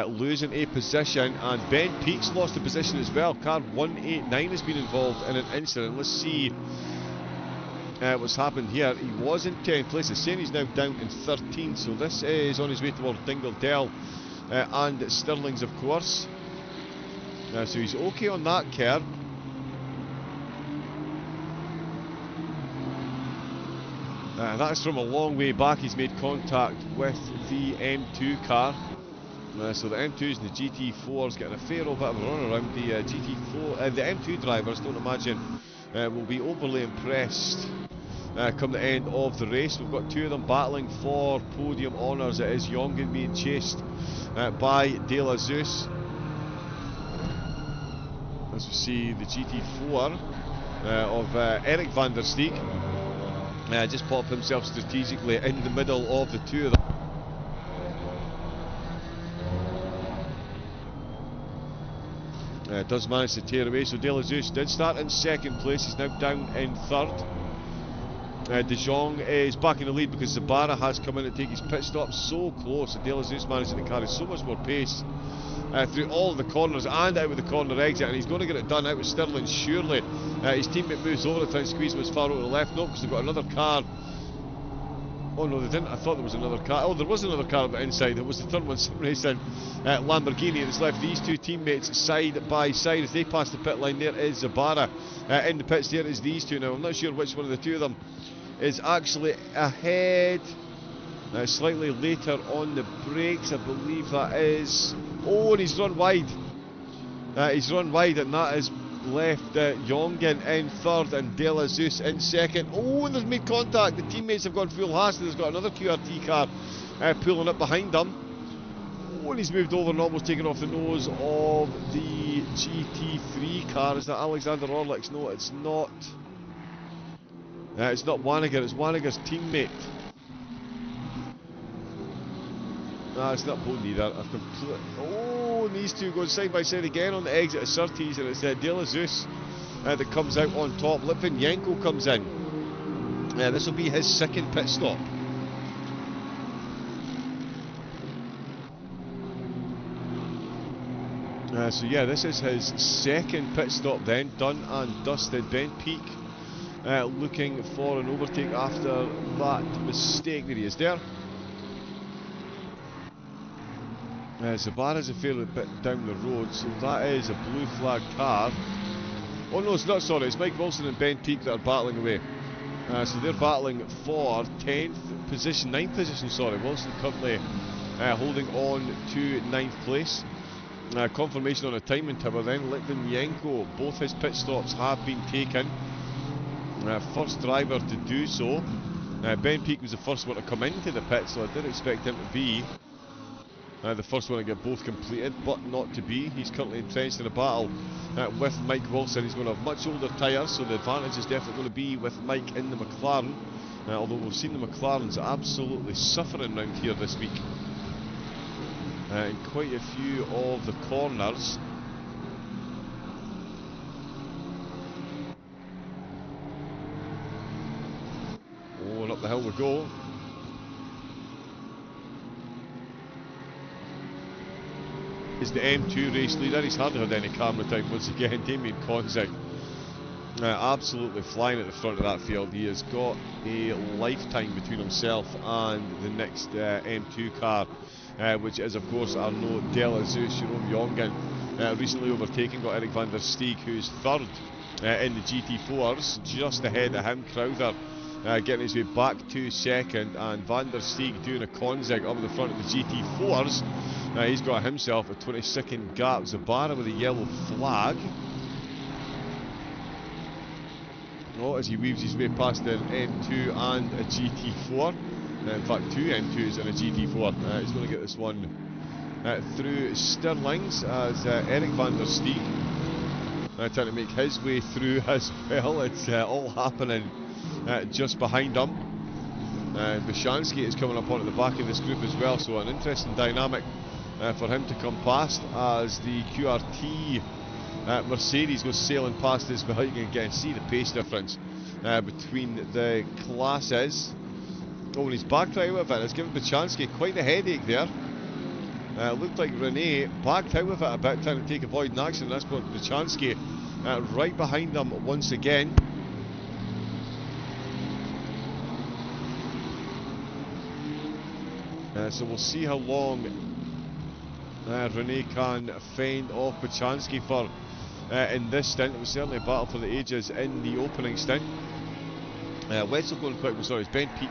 losing a position, and Ben Peak's lost a position as well. Car 189 has been involved in an incident. Let's see what's happened here. He was in 10th place. The saying he's now down in 13th, so this is on his way towards Dingledell and Stirling's, of course. So he's okay on that curve. That's from a long way back. He's made contact with the M2 car. So the M2s and the GT4s getting a fair old bit of a run around. The GT4, the M2 drivers, don't imagine will be overly impressed come the end of the race. We've got two of them battling for podium honours. It is Jongen being chased by De La Zeus. As we see the GT4 of Eric van der Steeg just pop himself strategically in the middle of the two of them. Does manage to tear away, so De La Zeus did start in 2nd place, he's now down in 3rd. De Jong is back in the lead because Zabara has come in to take his pit stop. So close, and De La Zeus managing to carry so much more pace through all of the corners and out with the corner exit, and he's going to get it done out with Stirling surely. His teammate moves over to try and squeeze him as far over to the left. No, because they've got another car. Oh no, they didn't. I thought there was another car. Oh, there was another car on the inside. It was the Turn 1 Sim Racing Lamborghini, and it's left these two teammates side by side as they pass the pit line. There is Zabara in the pits. There is these two now. I'm not sure which one of the two of them is actually ahead. Slightly later on the brakes, I believe that is. Oh, and he's run wide. He's run wide, and that is left Jongen in 3rd and De La Zeus in 2nd. Oh, and they've made contact. The teammates have gone full haste, and there's got another QRT car pulling up behind them. Oh, and he's moved over and almost taken off the nose of the GT3 car. Is that Alexander Orlick's? No, it's not. It's not Waniger, it's Waniger's teammate. No, it's not Bowden either. I've completely. Oh, and these two going side by side again on the exit of Surtees, and it's De La Zeus that comes out on top. Litvinenko comes in. This will be his 2nd pit stop. So yeah, this is his 2nd pit stop then, done and dusted. Ben Peak looking for an overtake after that mistake. There he is there. Zabara's a fair bit down the road, so that is a blue flag car. Oh no, it's not, sorry, it's Mike Wilson and Ben Peak that are battling away. So they're battling for 10th position, 9th position, sorry. Wilson currently holding on to 9th place. Confirmation on a timing tower then. Litvinenko, both his pit stops have been taken. First driver to do so. Ben Peak was the first one to come into the pit, so I did expect him to be the first one to get both completed, but not to be. He's currently entrenched in a battle with Mike Wilson. He's going to have much older tyres, so the advantage is definitely going to be with Mike in the McLaren. Although we've seen the McLarens absolutely suffering around here this week. In quite a few of the corners. the hill we go. Is the M2 race leader. He's hardly had any camera time once again. Damien Konzig absolutely flying at the front of that field. He has got a lifetime between himself and the next M2 car, which is of course Arnaud Delazeus, Jerome Jongen, recently overtaken, got Eric van der Steeg, who's third in the GT4s, just ahead of him. Crowther getting his way back to second, and van der Steeg doing a Konzig up at the front of the GT4s. He's got himself a 20-second gap. Zabara with a yellow flag. Oh, as he weaves his way past an M2 and a GT4. In fact, two M2s and a GT4. He's going to get this one through Stirlings as Eric van der Steeg trying to make his way through as well. It's all happening just behind him. Bishansky is coming up onto the back of this group as well, so an interesting dynamic for him to come past as the QRT Mercedes goes sailing past as well. You can again see the pace difference between the classes. Oh, and he's backed out with it. It's given Bishansky quite a headache there. Looked like Rene backed out with it a bit, trying to avoid an accident. That's put Bishansky right behind them once again. So we'll see how long Rene can fend off Bishansky for in this stint. It was certainly a battle for the ages in the opening stint. Wetzel going quite well. Sorry, it's Ben Peak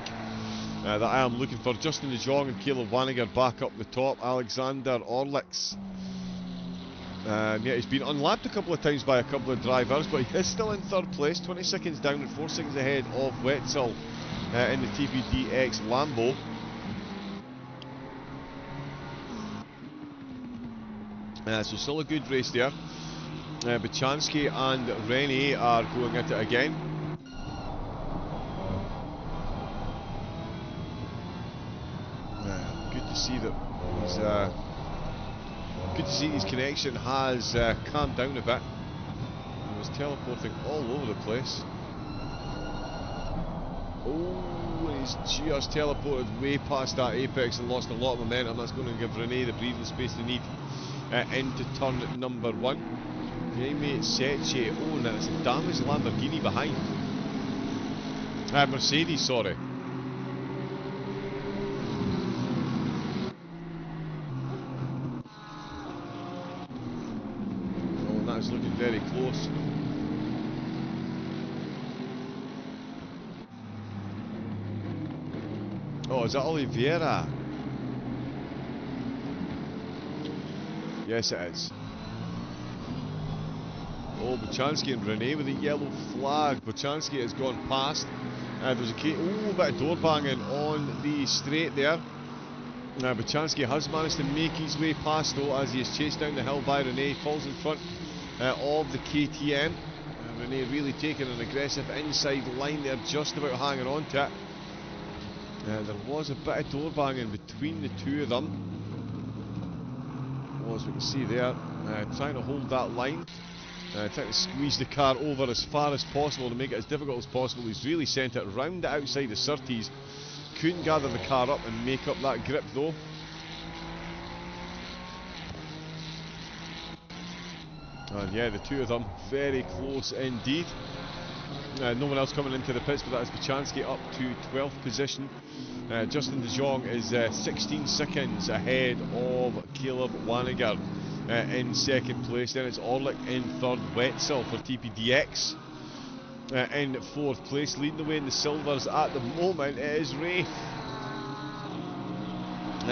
that I am looking for. Justin De Jong and Caleb Wanniger back up the top. Alexander Orlix. Yeah, he's been unlapped a couple of times by a couple of drivers, but he is still in third place, 20 seconds down and 4 seconds ahead of Wetzel in the TPDX Lambo. So still a good race there. Bishansky and Rene are going at it again. Good to see that he's good to see his connection has calmed down a bit. He was teleporting all over the place. Oh, he's just teleported way past that apex and lost a lot of momentum. That's going to give Rene the breathing space they need into turn number 1. Jaime Seche. Oh, and that's a damaged Lamborghini behind. Mercedes, sorry. Oh, that's looking very close. Oh, is that Oliveira? Yes, it is. Oh, Bishansky and Rene with a yellow flag. Bishansky has gone past. There's a bit of door banging on the straight there. Bishansky has managed to make his way past though as he is chased down the hill by Rene. Falls in front of the KTM. Rene really taking an aggressive inside line there, just about hanging on to it. There was a bit of door banging between the two of them. Well, as we can see there, trying to hold that line. Trying to squeeze the car over as far as possible to make it as difficult as possible. He's really sent it round the outside of Surtees. Couldn't gather the car up and make up that grip though. And yeah, the two of them very close indeed. No one else coming into the pits, but that is Bishansky up to 12th position. Justin De Jong is 16 seconds ahead of Caleb Wanniger in second place. Then it's Orlick in third, Wetzel for TPDX in fourth place. Leading the way in the silvers at the moment it is Wraith.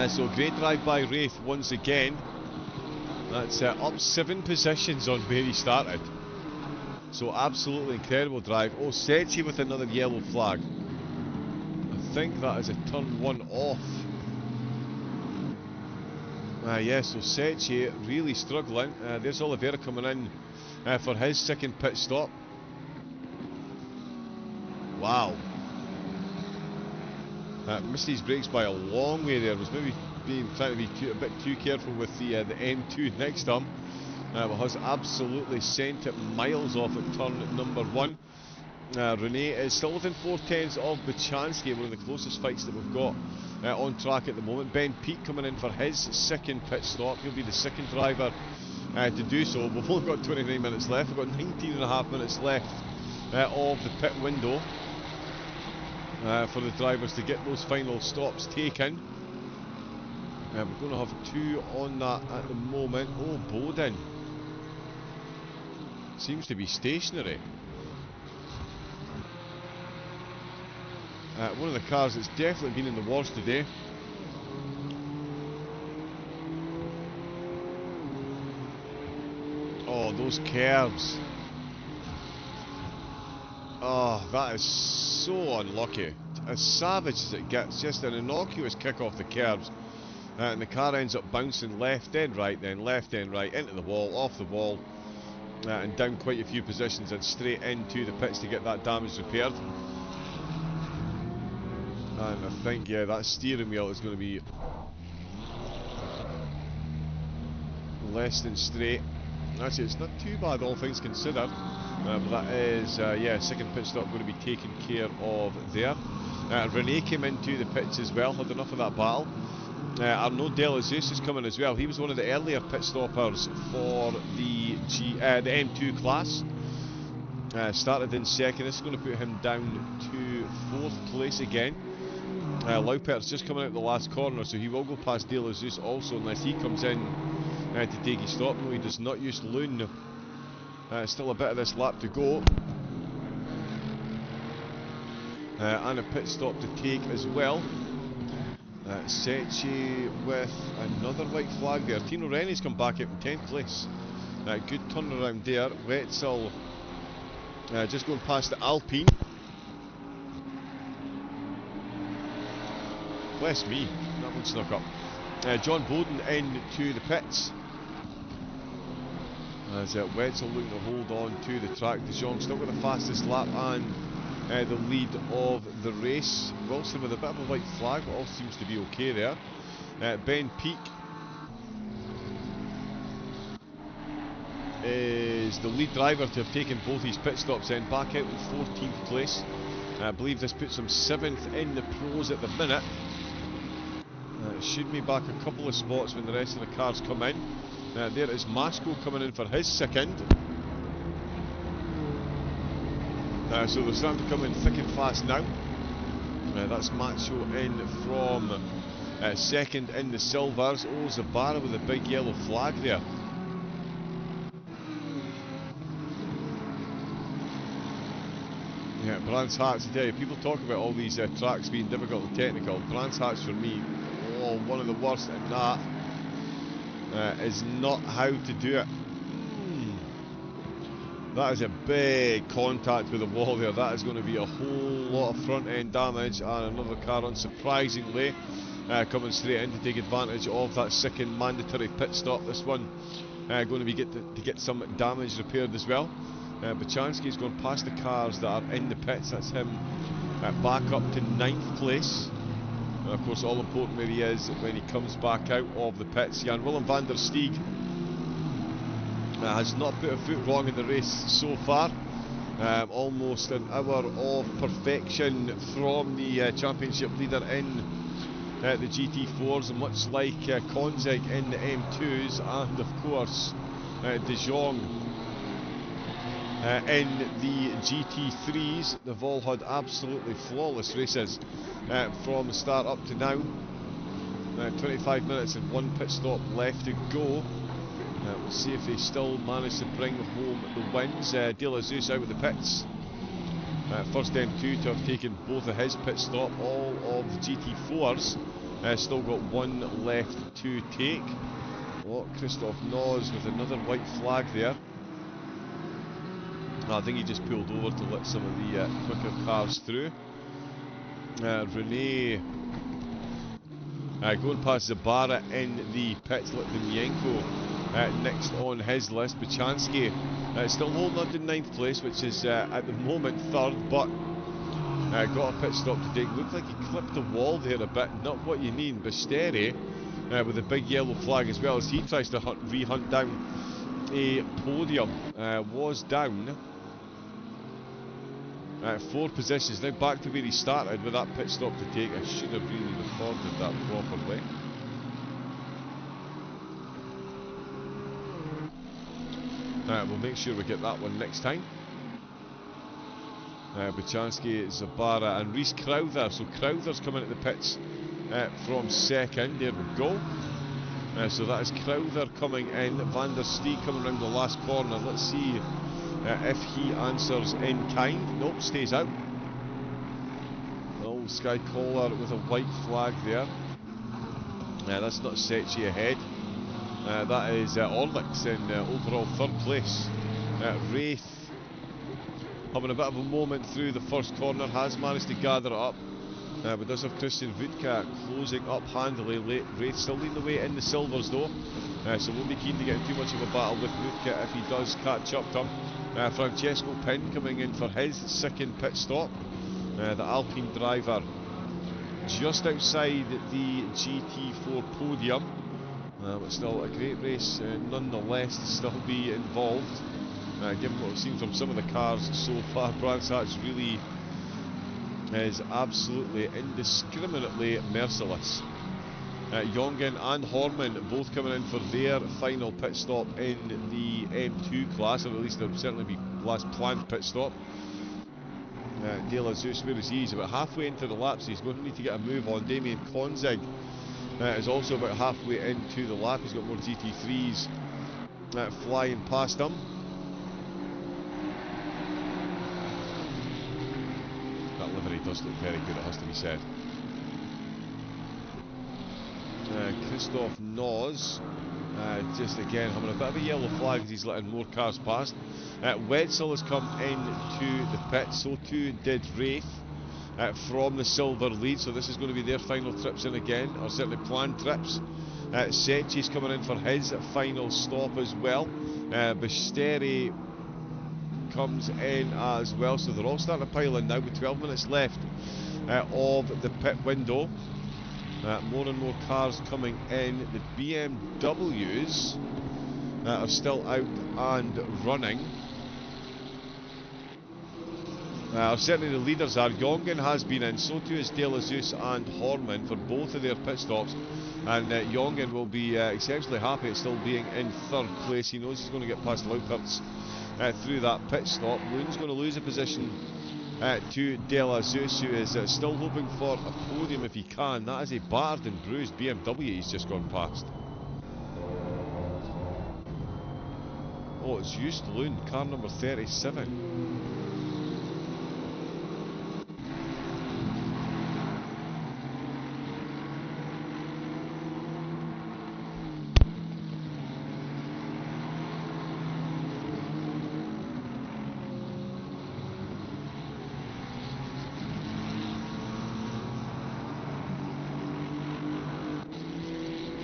So great drive by Wraith once again. That's up 7 positions on where he started. So absolutely incredible drive. Oh, Sechi with another yellow flag. I think that is a turn 1 off. Yeah, so Sechi really struggling. There's Oliveira coming in for his second pit stop. Wow. Missed his brakes by a long way there. Was maybe trying to be a bit too careful with the M2 next to him. But has absolutely sent it miles off at turn number 1. Renee is still within 4/10 of Bachansky, one of the closest fights that we've got on track at the moment. Ben Peake coming in for his second pit stop. He'll be the second driver to do so. We've only got 29 minutes left. We've got 19.5 minutes left of the pit window for the drivers to get those final stops taken. We're going to have 2 on that at the moment. Oh, Bowden seems to be stationary. One of the cars that's definitely been in the wars today. Oh, those curves. Oh, that is so unlucky. As savage as it gets, just an innocuous kick off the curbs. And the car ends up bouncing left, then right, then left, then right, into the wall, off the wall, and down quite a few positions and straight into the pits to get that damage repaired. And I think, yeah, that steering wheel is going to be less than straight. Actually, it's not too bad, all things considered. But that is, yeah, second pit stop going to be taken care of there. Renee came into the pits as well, had enough of that battle. Arnaud De La Zeus is coming as well. He was one of the earlier pit stoppers for the M2 class. Started in second. This is going to put him down to 4th place again. Laupert's just coming out the last corner, so he will go past De La Zeus also, unless he comes in to take his stop. No, he does not use Loon. Still a bit of this lap to go. And a pit stop to take as well. Secchi with another white flag there. Tino Rennie's come back up in 10th place. Good turnaround there. Wetzel just going past the Alpine. Bless me, that one snuck up. John Bowden into the pits. As Wetzel looking to hold on to the track. De Jong still with the fastest lap and the lead of the race. Wilson with a bit of a white flag, but all seems to be okay there. Ben Peake is the lead driver to have taken both his pit stops in, back out in 14th place. I believe this puts him 7th in the pros at the minute. Should be back a couple of spots when the rest of the cars come in. There is Masco coming in for his second. So they're starting to come in thick and fast now. That's Macho in from second in the silvers. Oh, Zabara with a big yellow flag there. Yeah, Brands Hatch, I tell you, people talk about all these tracks being difficult and technical. Brands Hatch for me, one of the worst, and that is not how to do it. That is a big contact with the wall there. That is going to be a whole lot of front end damage, and another car unsurprisingly coming straight in to take advantage of that second mandatory pit stop. This one going to be to get some damage repaired as well. Bachansky's going past the cars that are in the pits. That's him back up to 9th place. And of course, all important where he is when he comes back out of the pits. Jan Willem van der Steeg has not put a foot wrong in the race so far. Almost an hour of perfection from the championship leader in the GT4s, much like Konzig in the M2s, and of course De Jong in the GT3s. They've all had absolutely flawless races from the start up to now. 25 minutes and 1 pit stop left to go. We'll see if they still manage to bring home the wins. De La Zeus out with the pits. First M2 to have taken both of his pit stop. All of the GT4s still got 1 left to take. Oh, Christoph Noz with another white flag there. I think he just pulled over to let some of the quicker cars through. Renee going past Zabara in the pits. Litvinenko next on his list. Bachansky still holding on to 9th place, which is at the moment 3rd, but got a pit stop to take. Looked like he clipped the wall there a bit, not what you mean. Basteri with a big yellow flag as well, as he tries to re-hunt down a podium. Was down 4 positions, now back to where he started with that pit stop to take. I should have really recorded that properly. We'll make sure we get that one next time. Buchansky, Zabara and Reese Crowther. So Crowther's coming at the pits from second. There we go. So that is Crowther coming in. Van der Stee coming around the last corner. Let's see if he answers in kind. Nope, stays out. Oh, Sky Collar with a white flag there. That's not Secchi ahead. That is Orlix in overall third place. Wraith having a bit of a moment through the first corner, has managed to gather it up. But does have Christian Vudka closing up handily. Wraith still leading the way in the silvers though. So won't be keen to get in too much of a battle with Vudka if he does catch up to him. Francesco Penn coming in for his second pit stop. The Alpine driver just outside the GT4 podium. But still a great race nonetheless to still be involved. Given what we've seen from some of the cars so far, Brands Hatch really is absolutely indiscriminately merciless. Jongen and Horman both coming in for their final pit stop in the M2 class, or at least there'll certainly be last planned pit stop. De La Zeus, where is he? He's about halfway into the lap, so he's going to need to get a move on. Damien Konzig is also about halfway into the lap. He's got more GT3s flying past him. That livery does look very good, it has to be said. Christoph Noz, just again having a bit of a yellow flag as he's letting more cars past. Wetzel has come into the pit, so too did Wraith from the silver lead, so this is going to be their final trips in again, or certainly planned trips. Secchi's coming in for his final stop as well. Basteri comes in as well, so they're all starting to pile in now with 12 minutes left of the pit window. More and more cars coming in. The BMWs are still out and running. Certainly the leaders are. Jongen has been in, so too is De La Zeus and Horman for both of their pit stops. And Jongen will be exceptionally happy at still being in third place. He knows he's going to get past Laupert's through that pit stop. Loon's going to lose a position to De La Zeus, who is still hoping for a podium if he can. That is a battered and bruised BMW he's just gone past. Oh, it's Just Loon, car number 37.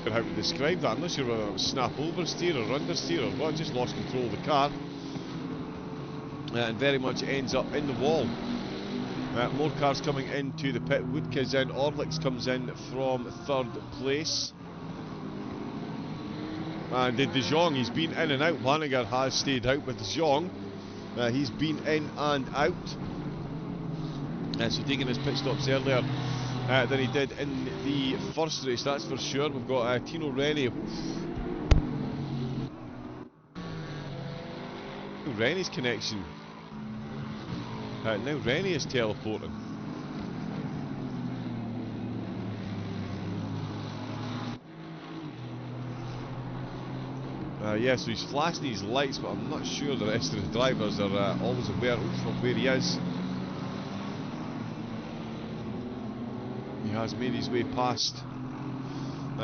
How to describe that. I'm not sure whether it was snap oversteer or understeer or what. Just lost control of the car and very much ends up in the wall. More cars coming into the pit. Woodka's in. Orlix comes in from third place. And De Jong, he's been in and out. Wanniger has stayed out with De Jong. He's been in and out. So taking his pit stops earlier than he did in the first race, that's for sure. We've got Tino Rennie. Rennie's connection. Now Rennie is teleporting. Yeah, so he's flashing his lights, but I'm not sure the rest of the drivers are always aware of where he is. He has made his way past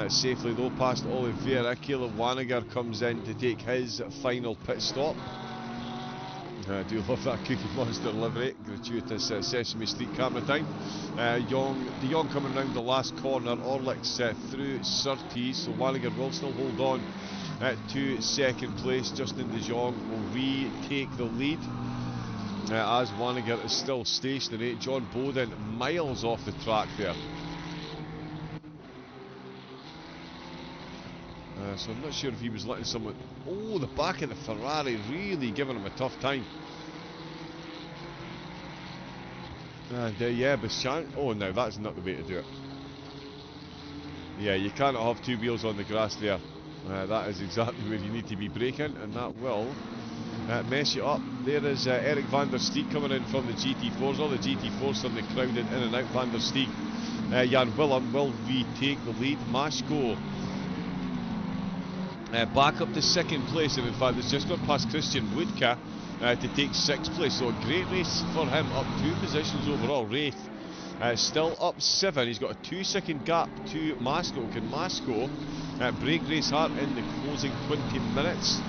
safely though, past Oliveira. Caleb Wanniger comes in to take his final pit stop. I do love that Cookie Monster livery. Gratuitous Sesame Street camera time. De Jong coming around the last corner. Orlix through Surtees, so Wanniger will still hold on to second place. Justin De Jong will retake the lead. As Wanniger is still stationary. John Bowden miles off the track there. So I'm not sure if he was letting someone... Oh, the back of the Ferrari really giving him a tough time. And yeah, Bischan. Oh, no, that's not the way to do it. Yeah, you cannot have two wheels on the grass there. That is exactly where you need to be braking, and that will mess you up. There is Eric van der Steeg coming in from the GT4s. All the GT4s suddenly crowded in and out. Van der Steeg. Jan Willem will retake the lead. Mashko back up to second place, and in fact has just got past Christian Woodka to take 6th place. So a great race for him, up 2 positions overall. Wraith still up 7. He's got a 2-second gap to Mashko. Can Mashko break Race Hart in the closing 20 minutes?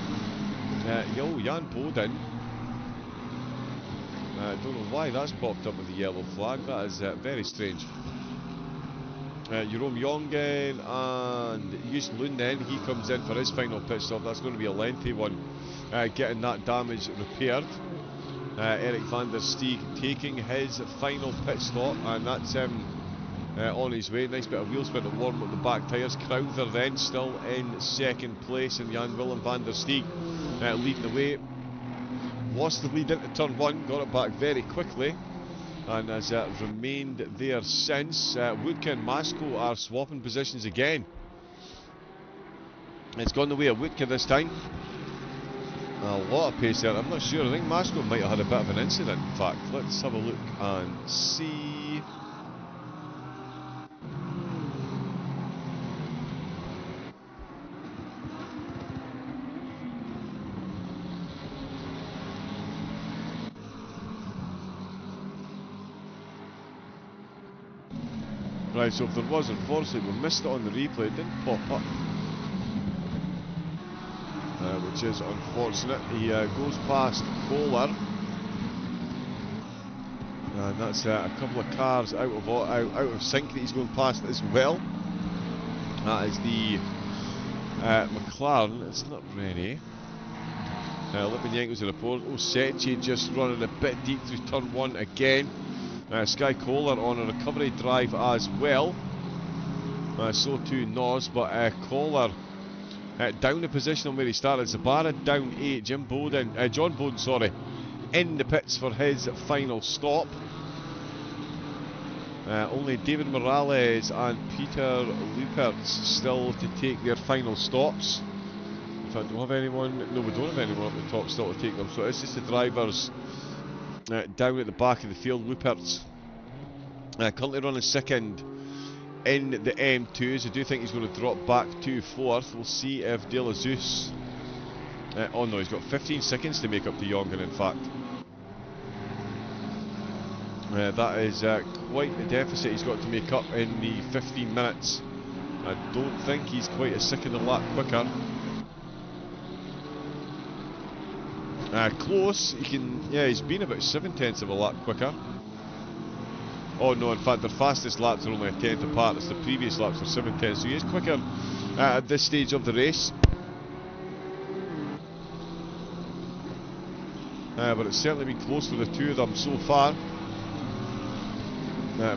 Jan Boden. I don't know why that's popped up with the yellow flag. That is very strange. Jerome Jongen and Jus Lunden, he comes in for his final pit stop. That's going to be a lengthy one, getting that damage repaired. Eric van der Steeg taking his final pit stop, and that's him on his way. Nice bit of wheel spin to warm up the back tyres. Crowther then still in second place, and Jan Willem van der Steeg leading the way. Lost the lead into turn 1, got it back very quickly, and has remained there since. Woodke and Mashko are swapping positions again. It's gone the way of Woodke this time. A lot of pace there. I'm not sure. I think Mashko might have had a bit of an incident, in fact. Let's have a look and see. Right, so if there was, unfortunately, we missed it on the replay. It didn't pop up, which is unfortunate. He goes past Kohler, and that's a couple of cars out of sync that he's going past as well. That is the McLaren. It's not ready. Lipinenko's in the port. Osechi just running a bit deep through turn 1 again. Sky Kohler on a recovery drive as well. So too Nos, but Kohler down the position on where he started. Zabara down 8. John Bowden, sorry, in the pits for his final stop. Only David Morales and Peter Lupertz still to take their final stops. In fact, do we have anyone? No, we don't have anyone at the top still to take them. So it's just the drivers down at the back of the field. Lupertz currently running second in the M2s. I do think he's going to drop back to 4th. We'll see if De La Zeus... oh no, he's got 15 seconds to make up to Jongen, in fact. That is quite the deficit he's got to make up in the 15 minutes. I don't think he's quite a second a lap quicker. Close. He's been about 7/10 of a lap quicker. Oh no, in fact their fastest laps are only a 10th apart. It's the previous laps are 7/10, so he is quicker at this stage of the race. But it's certainly been close for the two of them so far.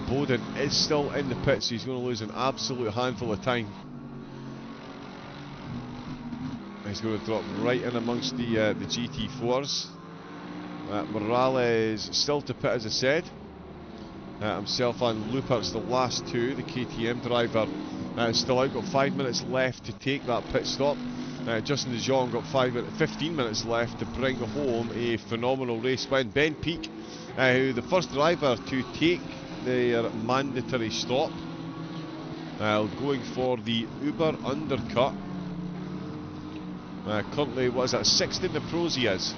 Bowden is still in the pit, so he's going to lose an absolute handful of time. He's going to drop right in amongst the GT4s. Morales still to pit, as I said. Himself and Lupert's the last two. The KTM driver still out, got 5 minutes left to take that pit stop. Justin De Jong got 15 minutes left to bring home a phenomenal race win. Ben Peake, who the first driver to take their mandatory stop, going for the Uber undercut. Currently, what is that, 6th in the pros he is,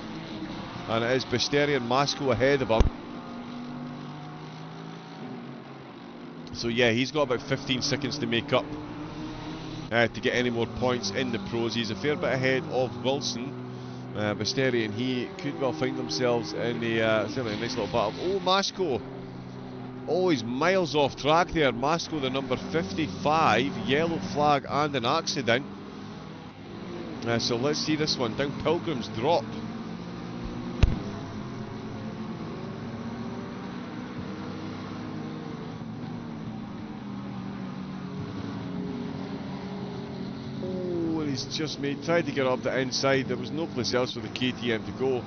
and it is Basteri and Mashko ahead of him. So yeah, he's got about 15 seconds to make up to get any more points in the pros. He's a fair bit ahead of Wilson. Basteri and he could well find themselves in certainly a nice little battle. Oh, Mashko! Oh, he's miles off track there. Mashko, the number 55, yellow flag and an accident. So let's see this one. Down Pilgrim's Drop. Oh, and he's just tried to get up the inside. There was no place else for the KTM to go.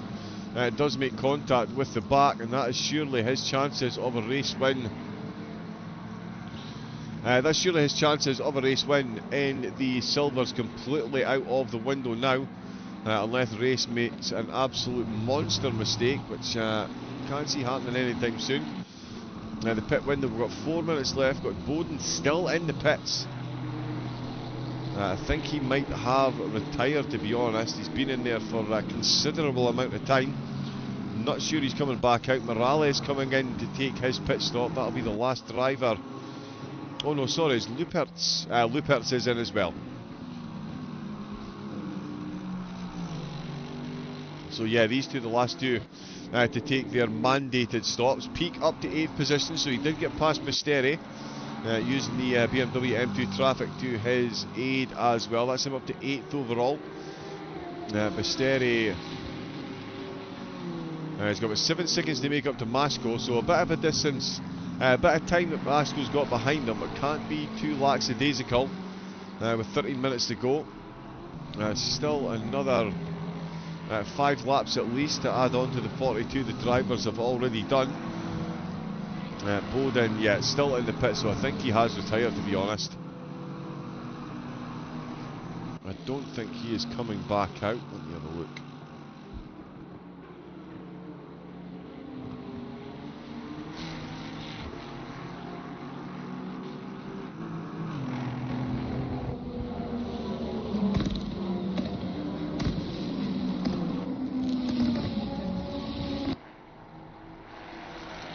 does make contact with the back, and that is surely his chances of a race win. That's surely his chances of a race win in the silvers completely out of the window now, unless race makes an absolute monster mistake, which can't see happening anytime soon. The pit window, we've got 4 minutes left, got Bowden still in the pits. I think he might have retired, to be honest. He's been in there for a considerable amount of time. Not sure he's coming back out. Morales coming in to take his pit stop. That'll be the last driver. Oh no, sorry, it's Lupertz. Lupertz is in as well. So yeah, these two, the last two, to take their mandated stops. Peak up to 8th position, so he did get past Basteri, using the BMW M2 traffic to his aid as well. That's him up to 8th overall. Basteri he's got about 7 seconds to make up to Masco, so a bit of a distance, a bit of time that Masco's got behind him, but can't be too lackadaisical with 13 minutes to go. Still another 5 laps at least to add on to the 42 the drivers have already done. Bowden, yeah, still in the pit, so I think he has retired, to be honest. I don't think he is coming back out. Let me have a look.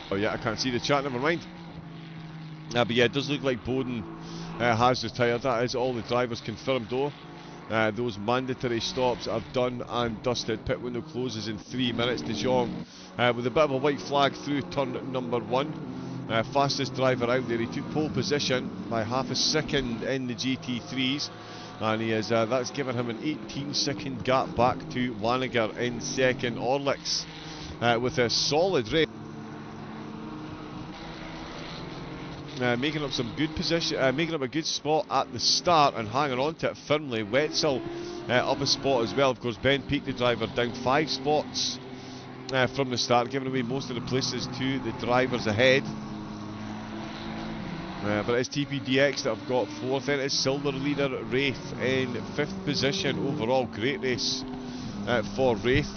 Oh yeah, I can't see the chat, never mind. But yeah, it does look like Bowden has retired. That is all the drivers confirmed though. Those mandatory stops are done and dusted. Pit window closes in 3 minutes. De Jong with a bit of a white flag through turn number 1. Fastest driver out there. He took pole position by half a second in the GT3s. And he is, that's given him an 18-second gap back to Laniger in second. Orlick's with a solid race. Making up some good position, making up a good spot at the start and hanging on to it firmly. Wetzel up a spot as well. Of course, Ben Peake, the driver, down 5 spots from the start, giving away most of the places to the drivers ahead. But it's TPDX that have got 4th, then it's Silver Leader Wraith in 5th position overall. Great race for Wraith.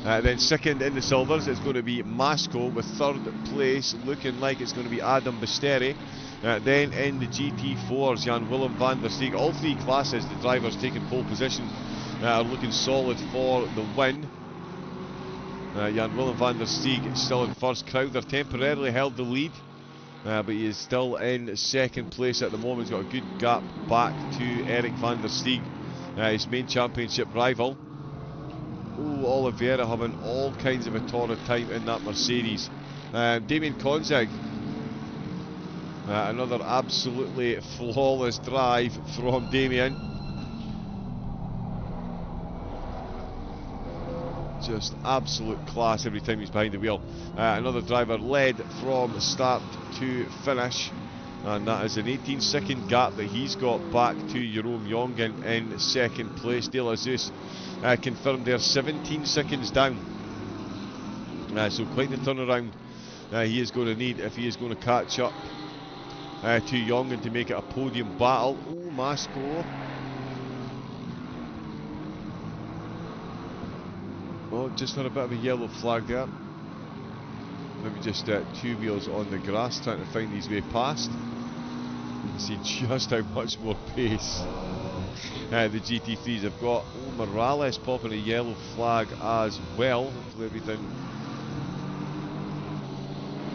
Then second in the silvers it's going to be Masco, with 3rd place looking like it's going to be Adam Basteri. Then in the GT4s, Jan Willem van der Steeg. All 3 classes, the drivers taking pole position, are looking solid for the win. Jan Willem van der Steeg still in first. Crowther temporarily held the lead, but he is still in 2nd place at the moment. He's got a good gap back to Eric van der Steeg, his main championship rival. Oh, Oliveira having all kinds of a torrid time in that Mercedes. Damien Konzig, another absolutely flawless drive from Damien. Just absolute class every time he's behind the wheel. Another driver led from start to finish, and that is an 18-second gap that he's got back to Jerome Jongen in 2nd place. De La Zeus confirmed they're 17 seconds down. So quite the turnaround he is going to need if he is going to catch up to Jongen to make it a podium battle. Oh, Masco. Oh, just had a bit of a yellow flag there. Maybe just 2 wheels on the grass trying to find his way past. You can see just how much more pace the GT3s have got. Oh, Morales popping a yellow flag as well. Hopefully everything...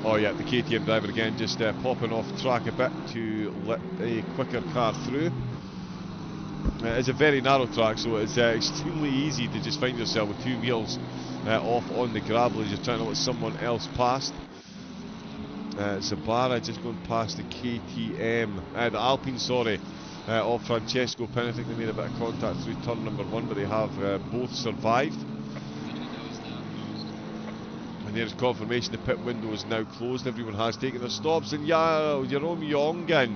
Oh yeah, the KTM driver again just popping off track a bit to let a quicker car through. It's a very narrow track, so it's extremely easy to just find yourself with 2 wheels off on the gravel as you're trying to let someone else past. Zabara just going past the KTM, the Alpine, sorry, of Francesco Pin. I think they made a bit of contact through turn number 1, but they have both survived. And there's confirmation the pit window is now closed. Everyone has taken their stops, and yeah, Jerome Jongen,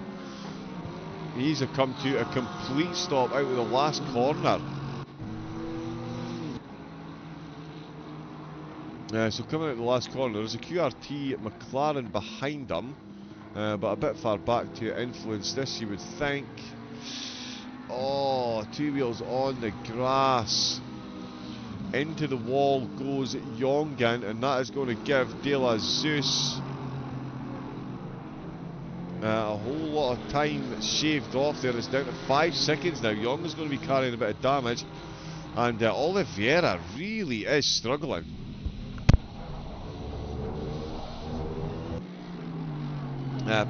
he's come to a complete stop out of the last corner. So coming out the last corner, there's a QRT McLaren behind them, but a bit far back to influence this, you would think. Oh, two wheels on the grass. Into the wall goes Jongen, and that is going to give De La Zeus a whole lot of time shaved off there. It's down to 5 seconds now. Jongen's going to be carrying a bit of damage, and Oliveira really is struggling.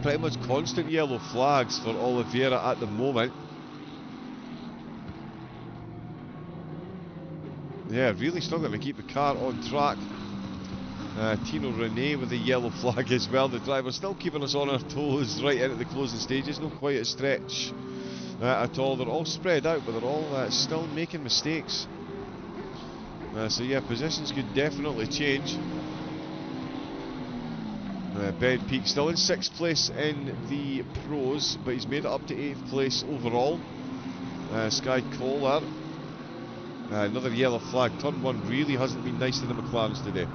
Pretty much constant yellow flags for Oliveira at the moment. Yeah, really struggling to keep the car on track. Tino Rene with the yellow flag as well. The driver still keeping us on our toes right into the closing stages. Not quite a stretch at all. They're all spread out, but they're all still making mistakes. So yeah, positions could definitely change. Ben Peake still in 6th place in the pros, but he's made it up to 8th place overall. Sky Kohler. Another yellow flag. Turn 1 really hasn't been nice to the McLarens today.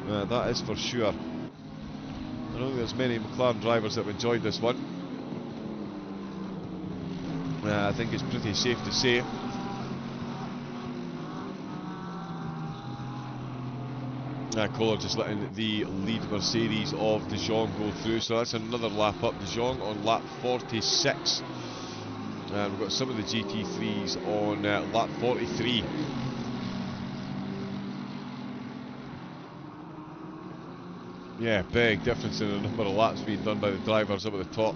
That is for sure. I don't think there's many McLaren drivers that have enjoyed this one. I think it's pretty safe to say. Kohler just letting the lead Mercedes of De Jong go through, so that's another lap up. De Jong on lap 46. And we've got some of the GT3s on lap 43. Yeah, big difference in the number of laps being done by the drivers up at the top.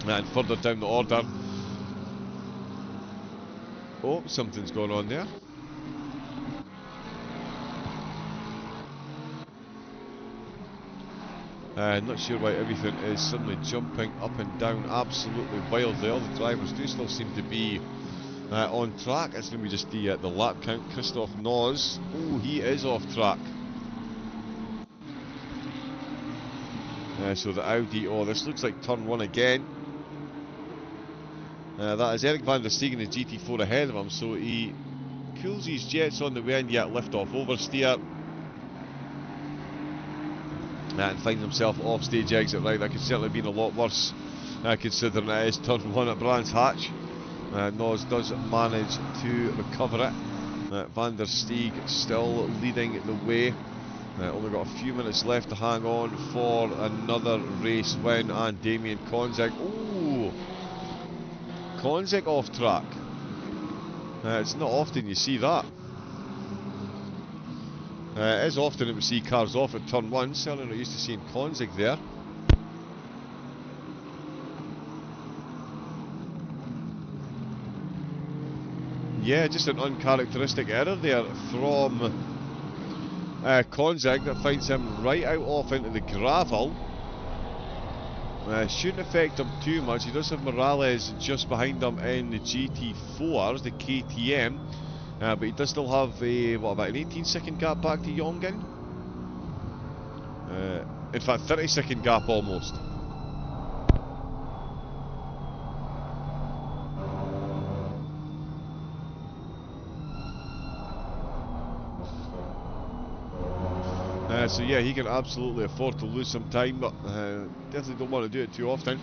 And further down the order. Oh, something's going on there. Not sure why everything is suddenly jumping up and down absolutely wildly. All the drivers do still seem to be on track. It's maybe just the lap count. Christoph Noz, oh, he is off track. So the Audi, oh, this looks like turn 1 again. That is Eric van der Stegen, the GT4 ahead of him, so he pulls his jets on the way in, yet lift off oversteer. And finds himself off stage exit right. That could certainly have been a lot worse, considering it is turn 1 at Brands Hatch. Noz does manage to recover it. Van der Steeg still leading the way. Only got a few minutes left to hang on for another race win, and Damien Konzig. Oh, Konzig off track. It's not often you see that. It is often that we see cars off at turn 1. Certainly not used to seeing Konzig there. Yeah, just an uncharacteristic error there from Konzig that finds him right out off into the gravel. Shouldn't affect him too much. He does have Morales just behind him in the GT4s, the KTM. But he does still have a, what, about an 18-second gap back to Jongen? In fact, 30-second gap almost. So yeah, he can absolutely afford to lose some time, but definitely don't want to do it too often.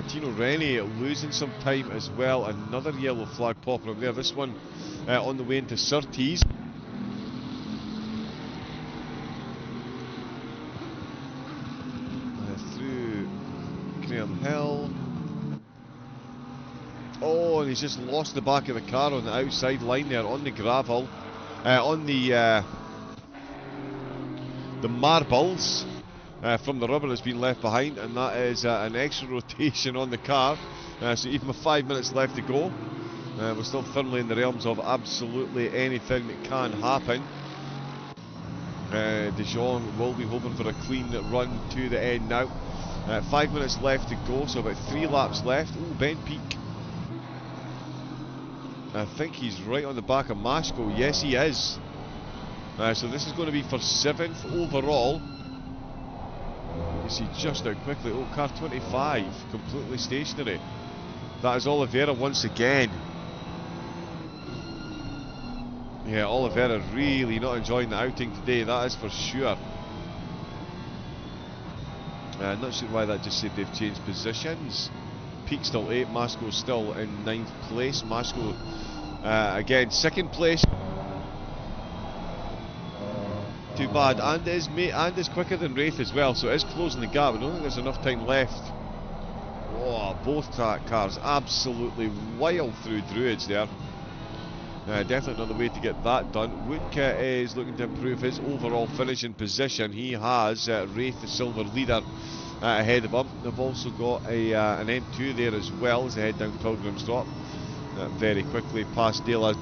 Tino Rene losing some time as well. Another yellow flag popping up there. This one on the way into Surtees. Through Graham Hill. Oh, and he's just lost the back of the car on the outside line there on the gravel. On the marbles from the rubber has been left behind, and that is an extra rotation on the car. So even with 5 minutes left to go, we're still firmly in the realms of absolutely anything that can happen. De Jong will be hoping for a clean run to the end now. 5 minutes left to go, so about 3 laps left. Oh, Ben Peake. I think he's right on the back of Mashko. Yes, he is. So this is going to be for 7th overall. You see just how quickly, oh, car 25, completely stationary. That is Oliveira once again. Yeah, Oliveira really not enjoying the outing today, that is for sure. Not sure why that just said they've changed positions. Peak still 8, Masco still in 9th place. Masco again 2nd place. Too bad, and is quicker than Wraith as well, so it is closing the gap. I don't think there's enough time left. Oh, both cars absolutely wild through Druids there. Definitely another way to get that done. Woodke is looking to improve his overall finishing position. He has Wraith, the silver leader, ahead of him. They've also got an M2 there as well as they head down Pilgrim's Drop. Very quickly past Dela.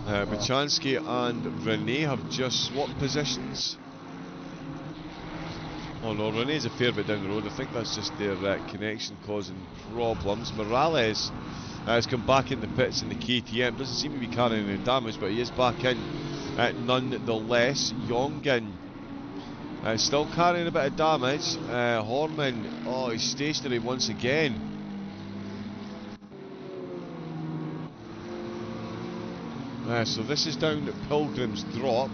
Bachansky and Renee have just swapped positions. Oh no, Renee's a fair bit down the road. I think that's just their connection causing problems. Morales has come back in the pits in the KTM. Doesn't seem to be carrying any damage, but he is back in nonetheless. Jongen still carrying a bit of damage. Horman, oh, he's stationary once again. So this is down at Pilgrim's Drop.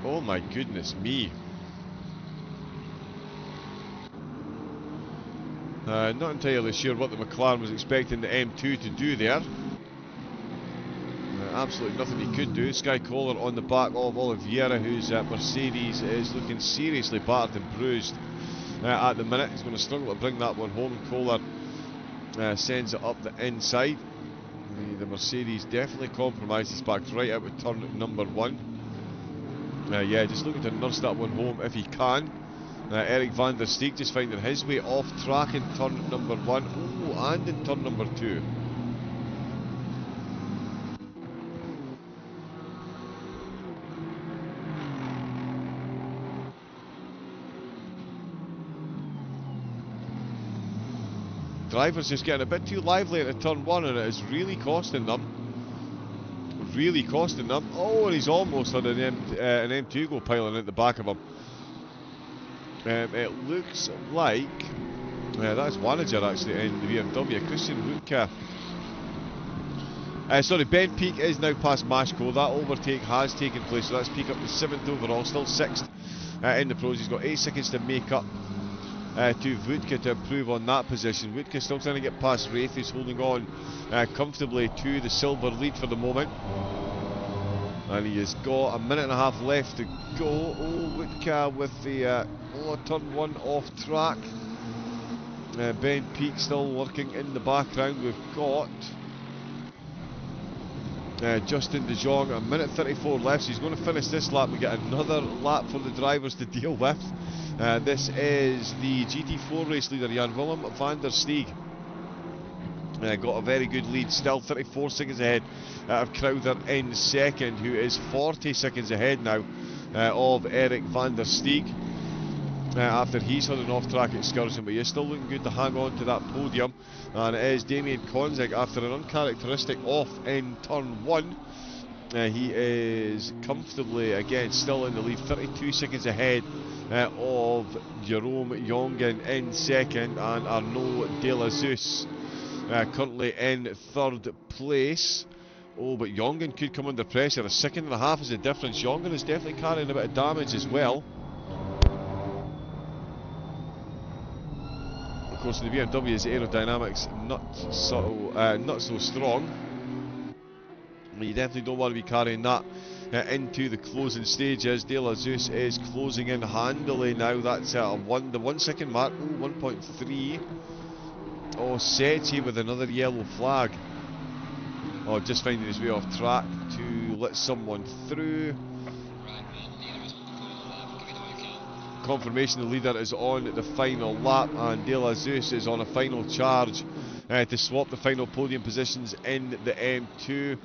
Oh my goodness me. Not entirely sure what the McLaren was expecting the M2 to do there. Absolutely nothing he could do. Sky Kohler on the back of Oliveira, whose Mercedes is looking seriously battered and bruised at the minute. He's going to struggle to bring that one home. Kohler sends it up the inside. The Mercedes definitely compromised. He's backed right out with turn number 1. Yeah, just looking to nurse that one home if he can. Eric van der Steeg just finding his way off track in turn number 1. Oh, and in turn number 2. Drivers just getting a bit too lively at turn 1, and it is really costing them. Really costing them. Oh, and he's almost had an M2 go piling at the back of him. It looks like that's Wanager actually in the BMW. Christian Woodke. Sorry, Ben Peak is now past Mashko. That overtake has taken place, so that's Peak up to 7th overall, still 6th in the pros. He's got 8 seconds to make up to Woodke to improve on that position. Woodke still trying to get past Wraith, who's holding on comfortably to the silver lead for the moment. And he has got a minute and a half left to go. Oh, Woodke with the turn 1 off track. Ben Peak still working in the background. We've got Justin De Jong, a minute 34 left, so he's going to finish this lap. We get another lap for the drivers to deal with. This is the GT4 race leader, Jan Willem van der Steeg. Got a very good lead still, 34 seconds ahead of Crowther in 2nd, who is 40 seconds ahead now of Eric van der Steeg. After he's had an off-track excursion, but he's still looking good to hang on to that podium. And it is Damien Konzig after an uncharacteristic off in turn 1. He is comfortably again still in the lead, 32 seconds ahead of Jerome Jongen in 2nd, and Arnaud De La Zeus currently in 3rd place. Oh, but Jongen could come under pressure. A second and a half is the difference. Jongen is definitely carrying a bit of damage as well. Of course, in the BMW's aerodynamics not so strong. You definitely don't want to be carrying that into the closing stages. De La Zeus is closing in handily now. That's the 1 second mark. Oh, 1.3. Oh, Sechi with another yellow flag. Oh, just finding his way off track to let someone through. Confirmation the leader is on the final lap, and De La Zeus is on a final charge to swap the final podium positions in the M2.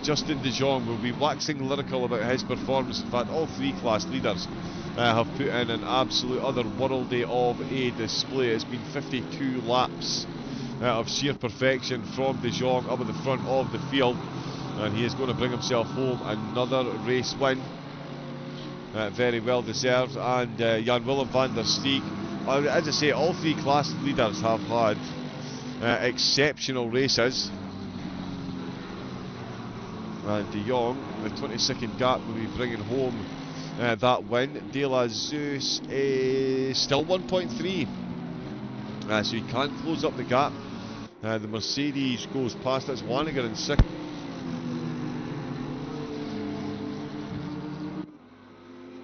Justin De Jong will be waxing lyrical about his performance. In fact, all 3 class leaders have put in an absolute otherworldly of a display. It's been 52 laps of sheer perfection from De Jong up at the front of the field, and he is going to bring himself home another race win. Very well deserved. And Jan Willem van der Steeg. As I say, all three class leaders have had exceptional races. And De Jong, the 20-second gap, will be bringing home that win. De La Zeus is still 1.3. So he can't close up the gap. The Mercedes goes past. That's Wanniger in second.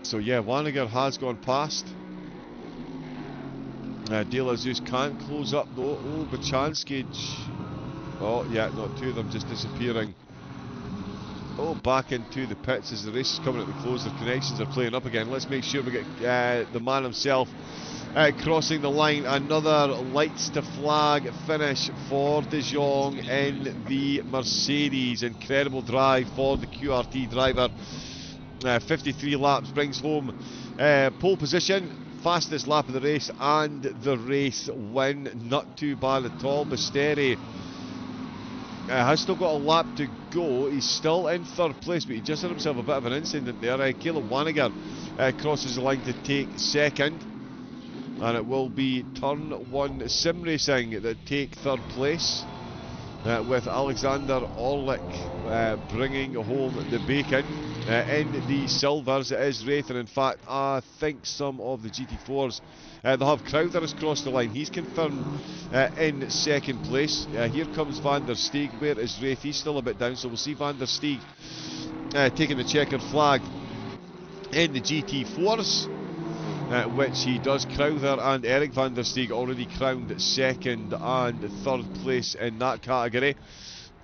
So yeah, Wanniger has gone past. De La Zeus can't close up though. Oh, Bachansky. Oh yeah, not two of them just disappearing. Oh, back into the pits as the race is coming at the close. Their connections are playing up again. Let's make sure we get the man himself crossing the line. Another lights to flag finish for De Jong in the Mercedes. Incredible drive for the QRT driver. 53 laps brings home pole position, fastest lap of the race, and the race win. Not too bad at all. Basteri has still got a lap to go. He's still in third place, but he just had himself a bit of an incident there. Caleb Wanniger crosses the line to take second, and it will be Turn 1 Sim Racing that take third place, with Alexander Orlik bringing home the bacon. In the silvers, it is Wraith, and in fact, I think some of the GT4s, they'll have Crowther has crossed the line. He's confirmed in second place. Here comes Van der Steeg. Where is Wraith? He's still a bit down, so we'll see Van der Steeg taking the checkered flag in the GT4s, which he does. Crowther and Eric Van der Steeg already crowned second and third place in that category.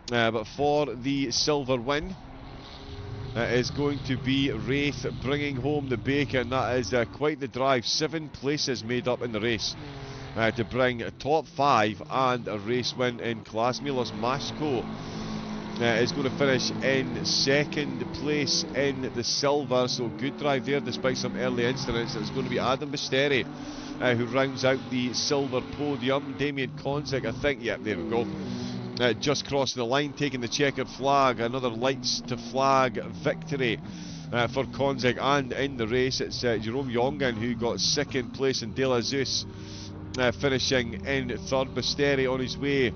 But for the silver win, is going to be Wraith bringing home the bacon. That is quite the drive. 7 places made up in the race to bring a top 5 and a race win in class. Milos Mashko is going to finish in second place in the silver, so good drive there despite some early incidents. It's going to be Adam Basteri who rounds out the silver podium. Damien Konzik, I think, yeah, there we go. Just crossing the line, taking the checkered flag. Another lights to flag victory for Konzik. And in the race, it's Jerome Jongen who got second place, and De La Zeus finishing in third. Basteri on his way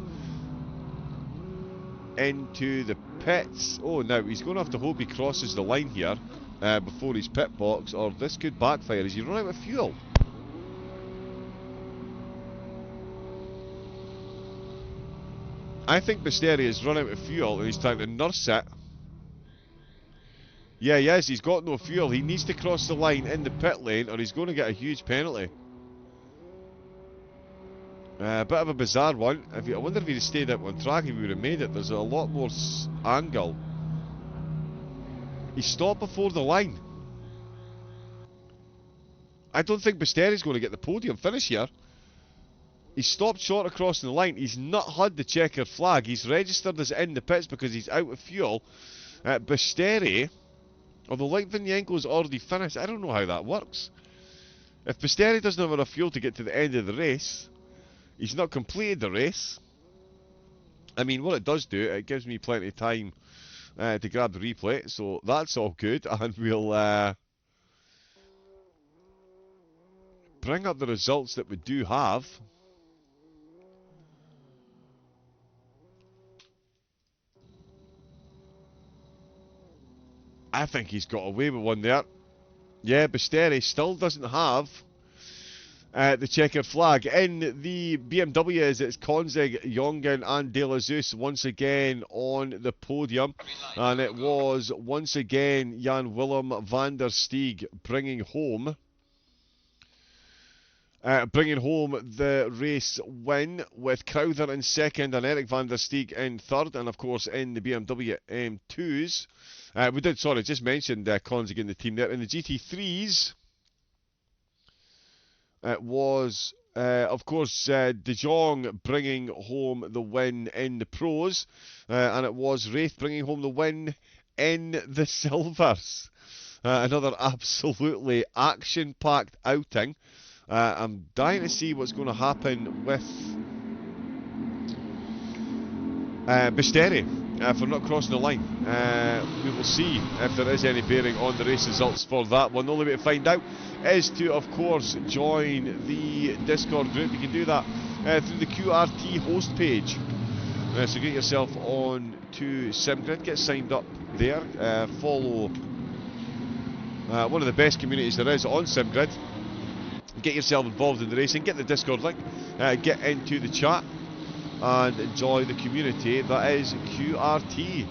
into the pits. Oh, now he's going to have to hope he crosses the line here before his pit box, or this could backfire as he run out of fuel. I think Basteri has run out of fuel and he's trying to nurse it. Yeah, he is. He's got no fuel. He needs to cross the line in the pit lane or he's going to get a huge penalty. A bit of a bizarre one. I wonder if he'd stayed up on track, he would have made it. There's a lot more angle. He stopped before the line. I don't think Basteri's going to get the podium finish here. He stopped short of crossing the line. He's not had the checkered flag. He's registered as in the pits because he's out of fuel. Basteri, although Litvinenko's already finished, I don't know how that works. If Basteri doesn't have enough fuel to get to the end of the race, he's not completed the race. I mean, what it does do, it gives me plenty of time to grab the replay, so that's all good, and we'll bring up the results that we do have. I think he's got away with one there. Yeah, Basteri still doesn't have the checkered flag. In the BMWs, it's Konzig, Jongen and De La Zeus once again on the podium. And it was once again Jan Willem van der Steeg bringing home the race win, with Crowther in second and Eric van der Steeg in third. And of course in the BMW M2s, we did, sorry, just mentioned Konzig in the team there. In the GT3s, it was, of course, De Jong bringing home the win in the pros, and it was Wraith bringing home the win in the silvers. Another absolutely action-packed outing. I'm dying to see what's going to happen with Basteri. for not crossing the line. We will see if there is any bearing on the race results for that one. The only way to find out is to, of course, join the Discord group. You can do that through the QRT host page. So get yourself on to SimGrid, get signed up there, follow one of the best communities there is on SimGrid. Get yourself involved in the racing, get the Discord link, get into the chat and enjoy the community that is QRT.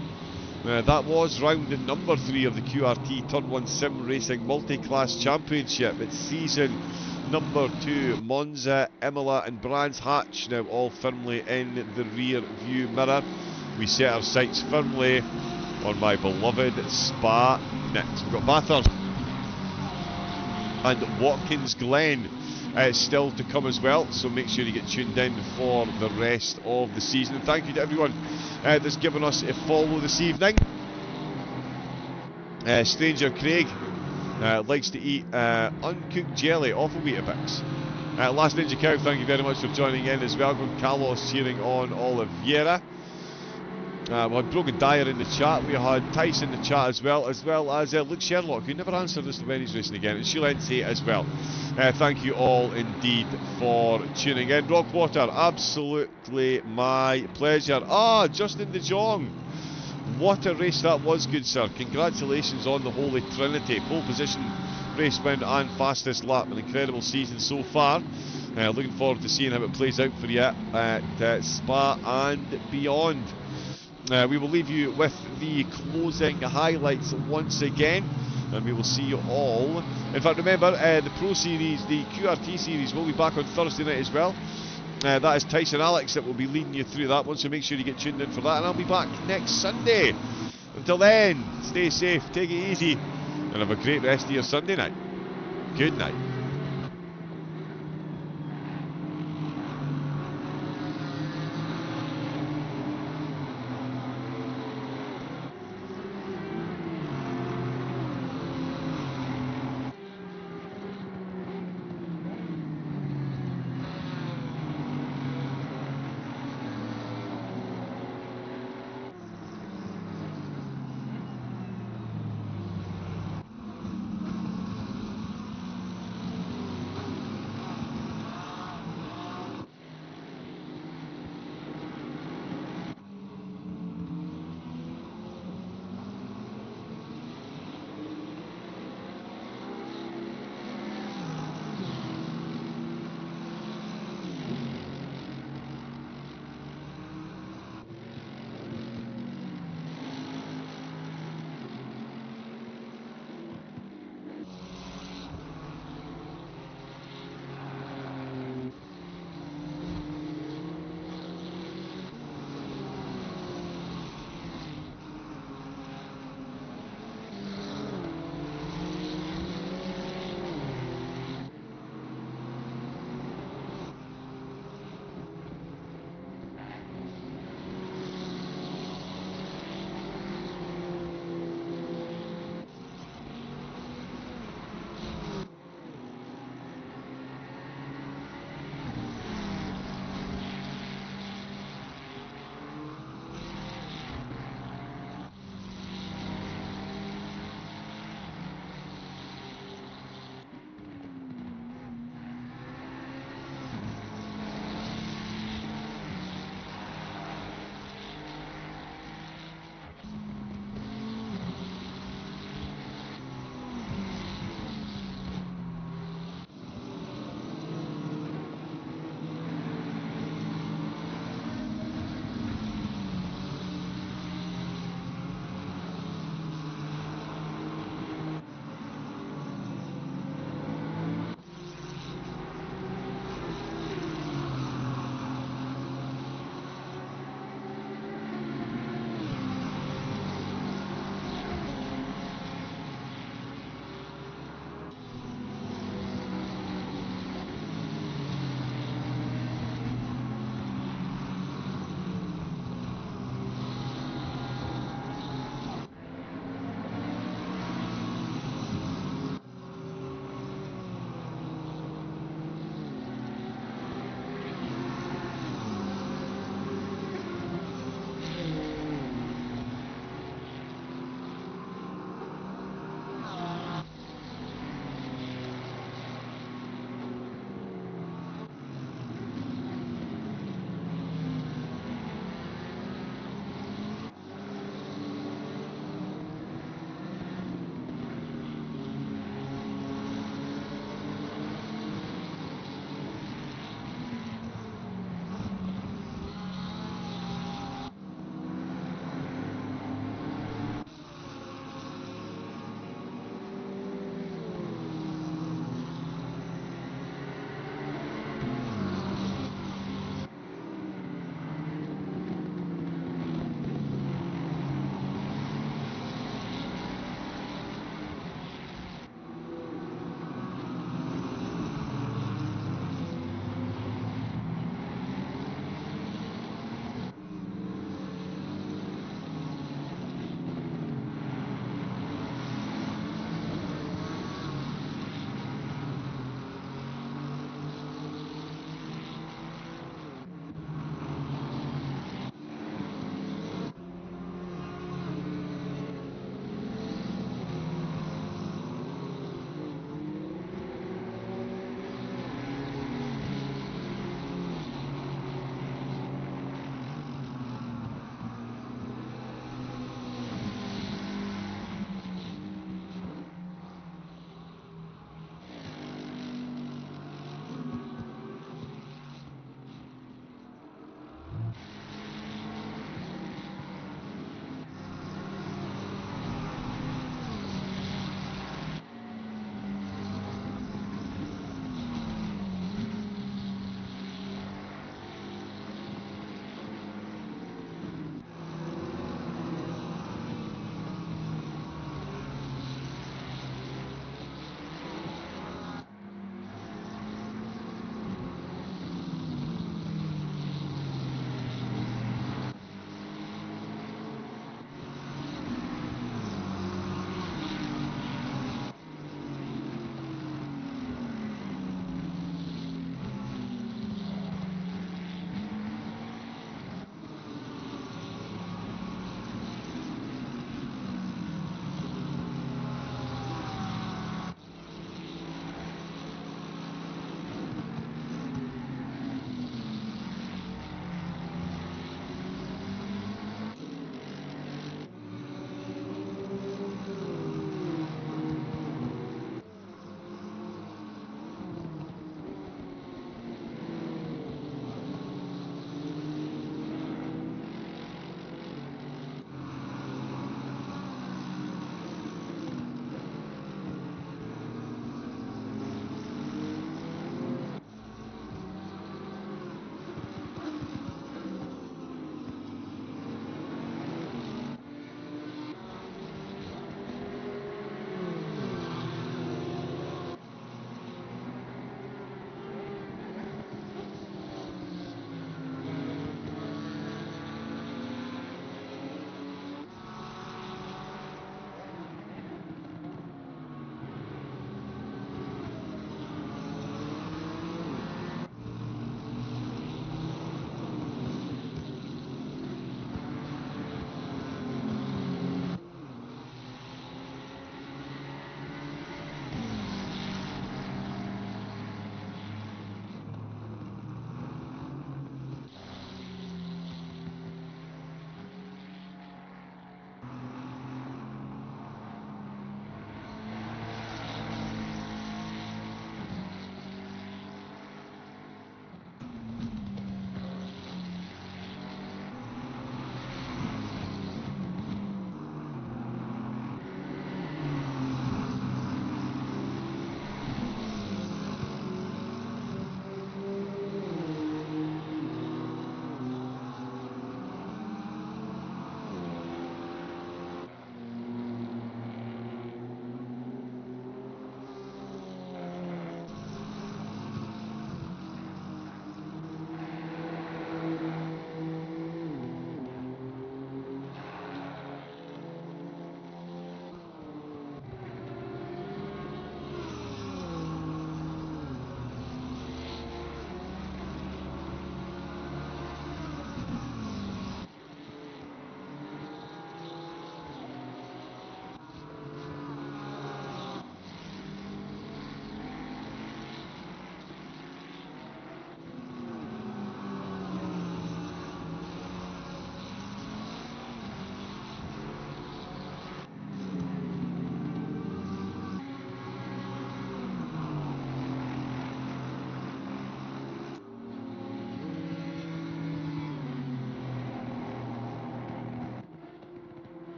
That was round number 3 of the QRT Turn 1 Sim Racing Multiclass Championship. It's season number 2. Monza, Imola and Brands Hatch now all firmly in the rear view mirror. We set our sights firmly on my beloved Spa next. We've got Bathurst and Watkins Glen still to come as well, so make sure you get tuned in for the rest of the season. And thank you to everyone that's given us a follow this evening. Stranger Craig likes to eat uncooked jelly off of Weetabix. Last Ninja Cow, thank you very much for joining in as well. Carlos cheering on Oliveira. We had Brogan Dyer in the chat, we had Tyson in the chat as well as Luke Sherlock, who never answered us when he's racing again, and Shilente as well. Thank you all indeed for tuning in. Rockwater, absolutely my pleasure. Justin De Jong, what a race that was, good sir. Congratulations on the Holy Trinity. Pole position, race win and fastest lap. An incredible season so far. Looking forward to seeing how it plays out for you at Spa and beyond. We will leave you with the closing highlights once again, and we will see you all. In fact, remember, the Pro Series, the QRT Series, will be back on Thursday night as well. That is Tyson Alex that will be leading you through that one, so make sure you get tuned in for that, and I'll be back next Sunday. Until then, stay safe, take it easy, and have a great rest of your Sunday night. Good night.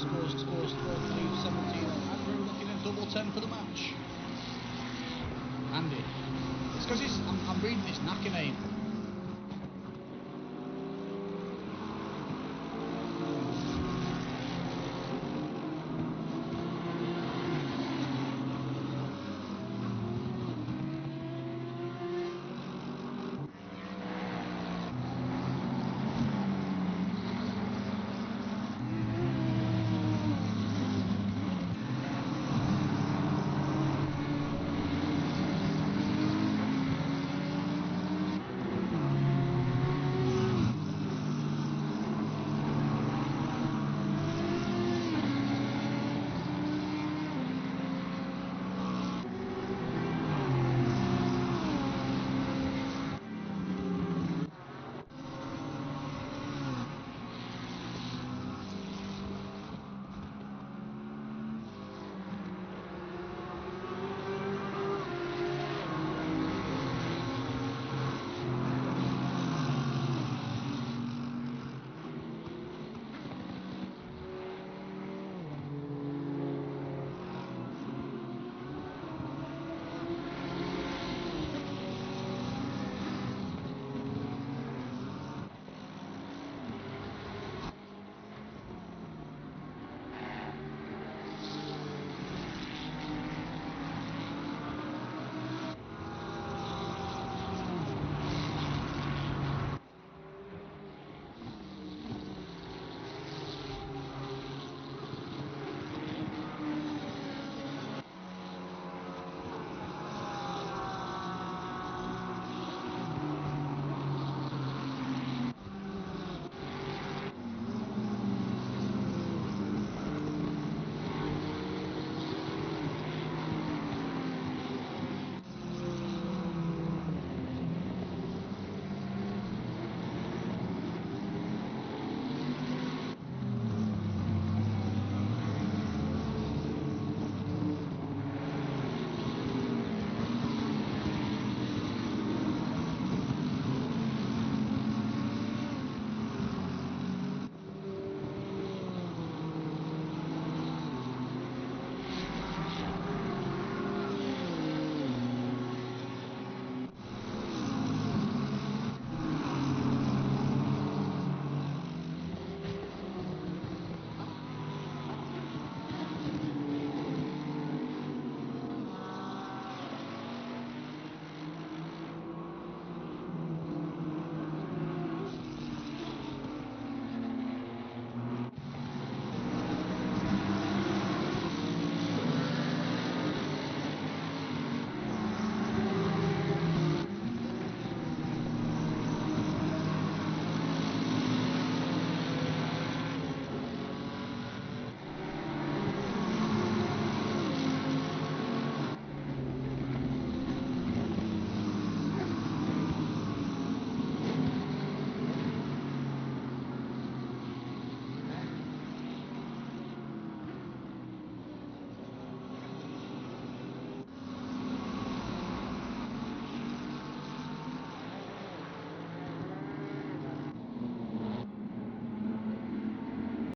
Scores 32-17. Andrew looking at double 10 for the match. Andy. It's because I'm reading his knacker name.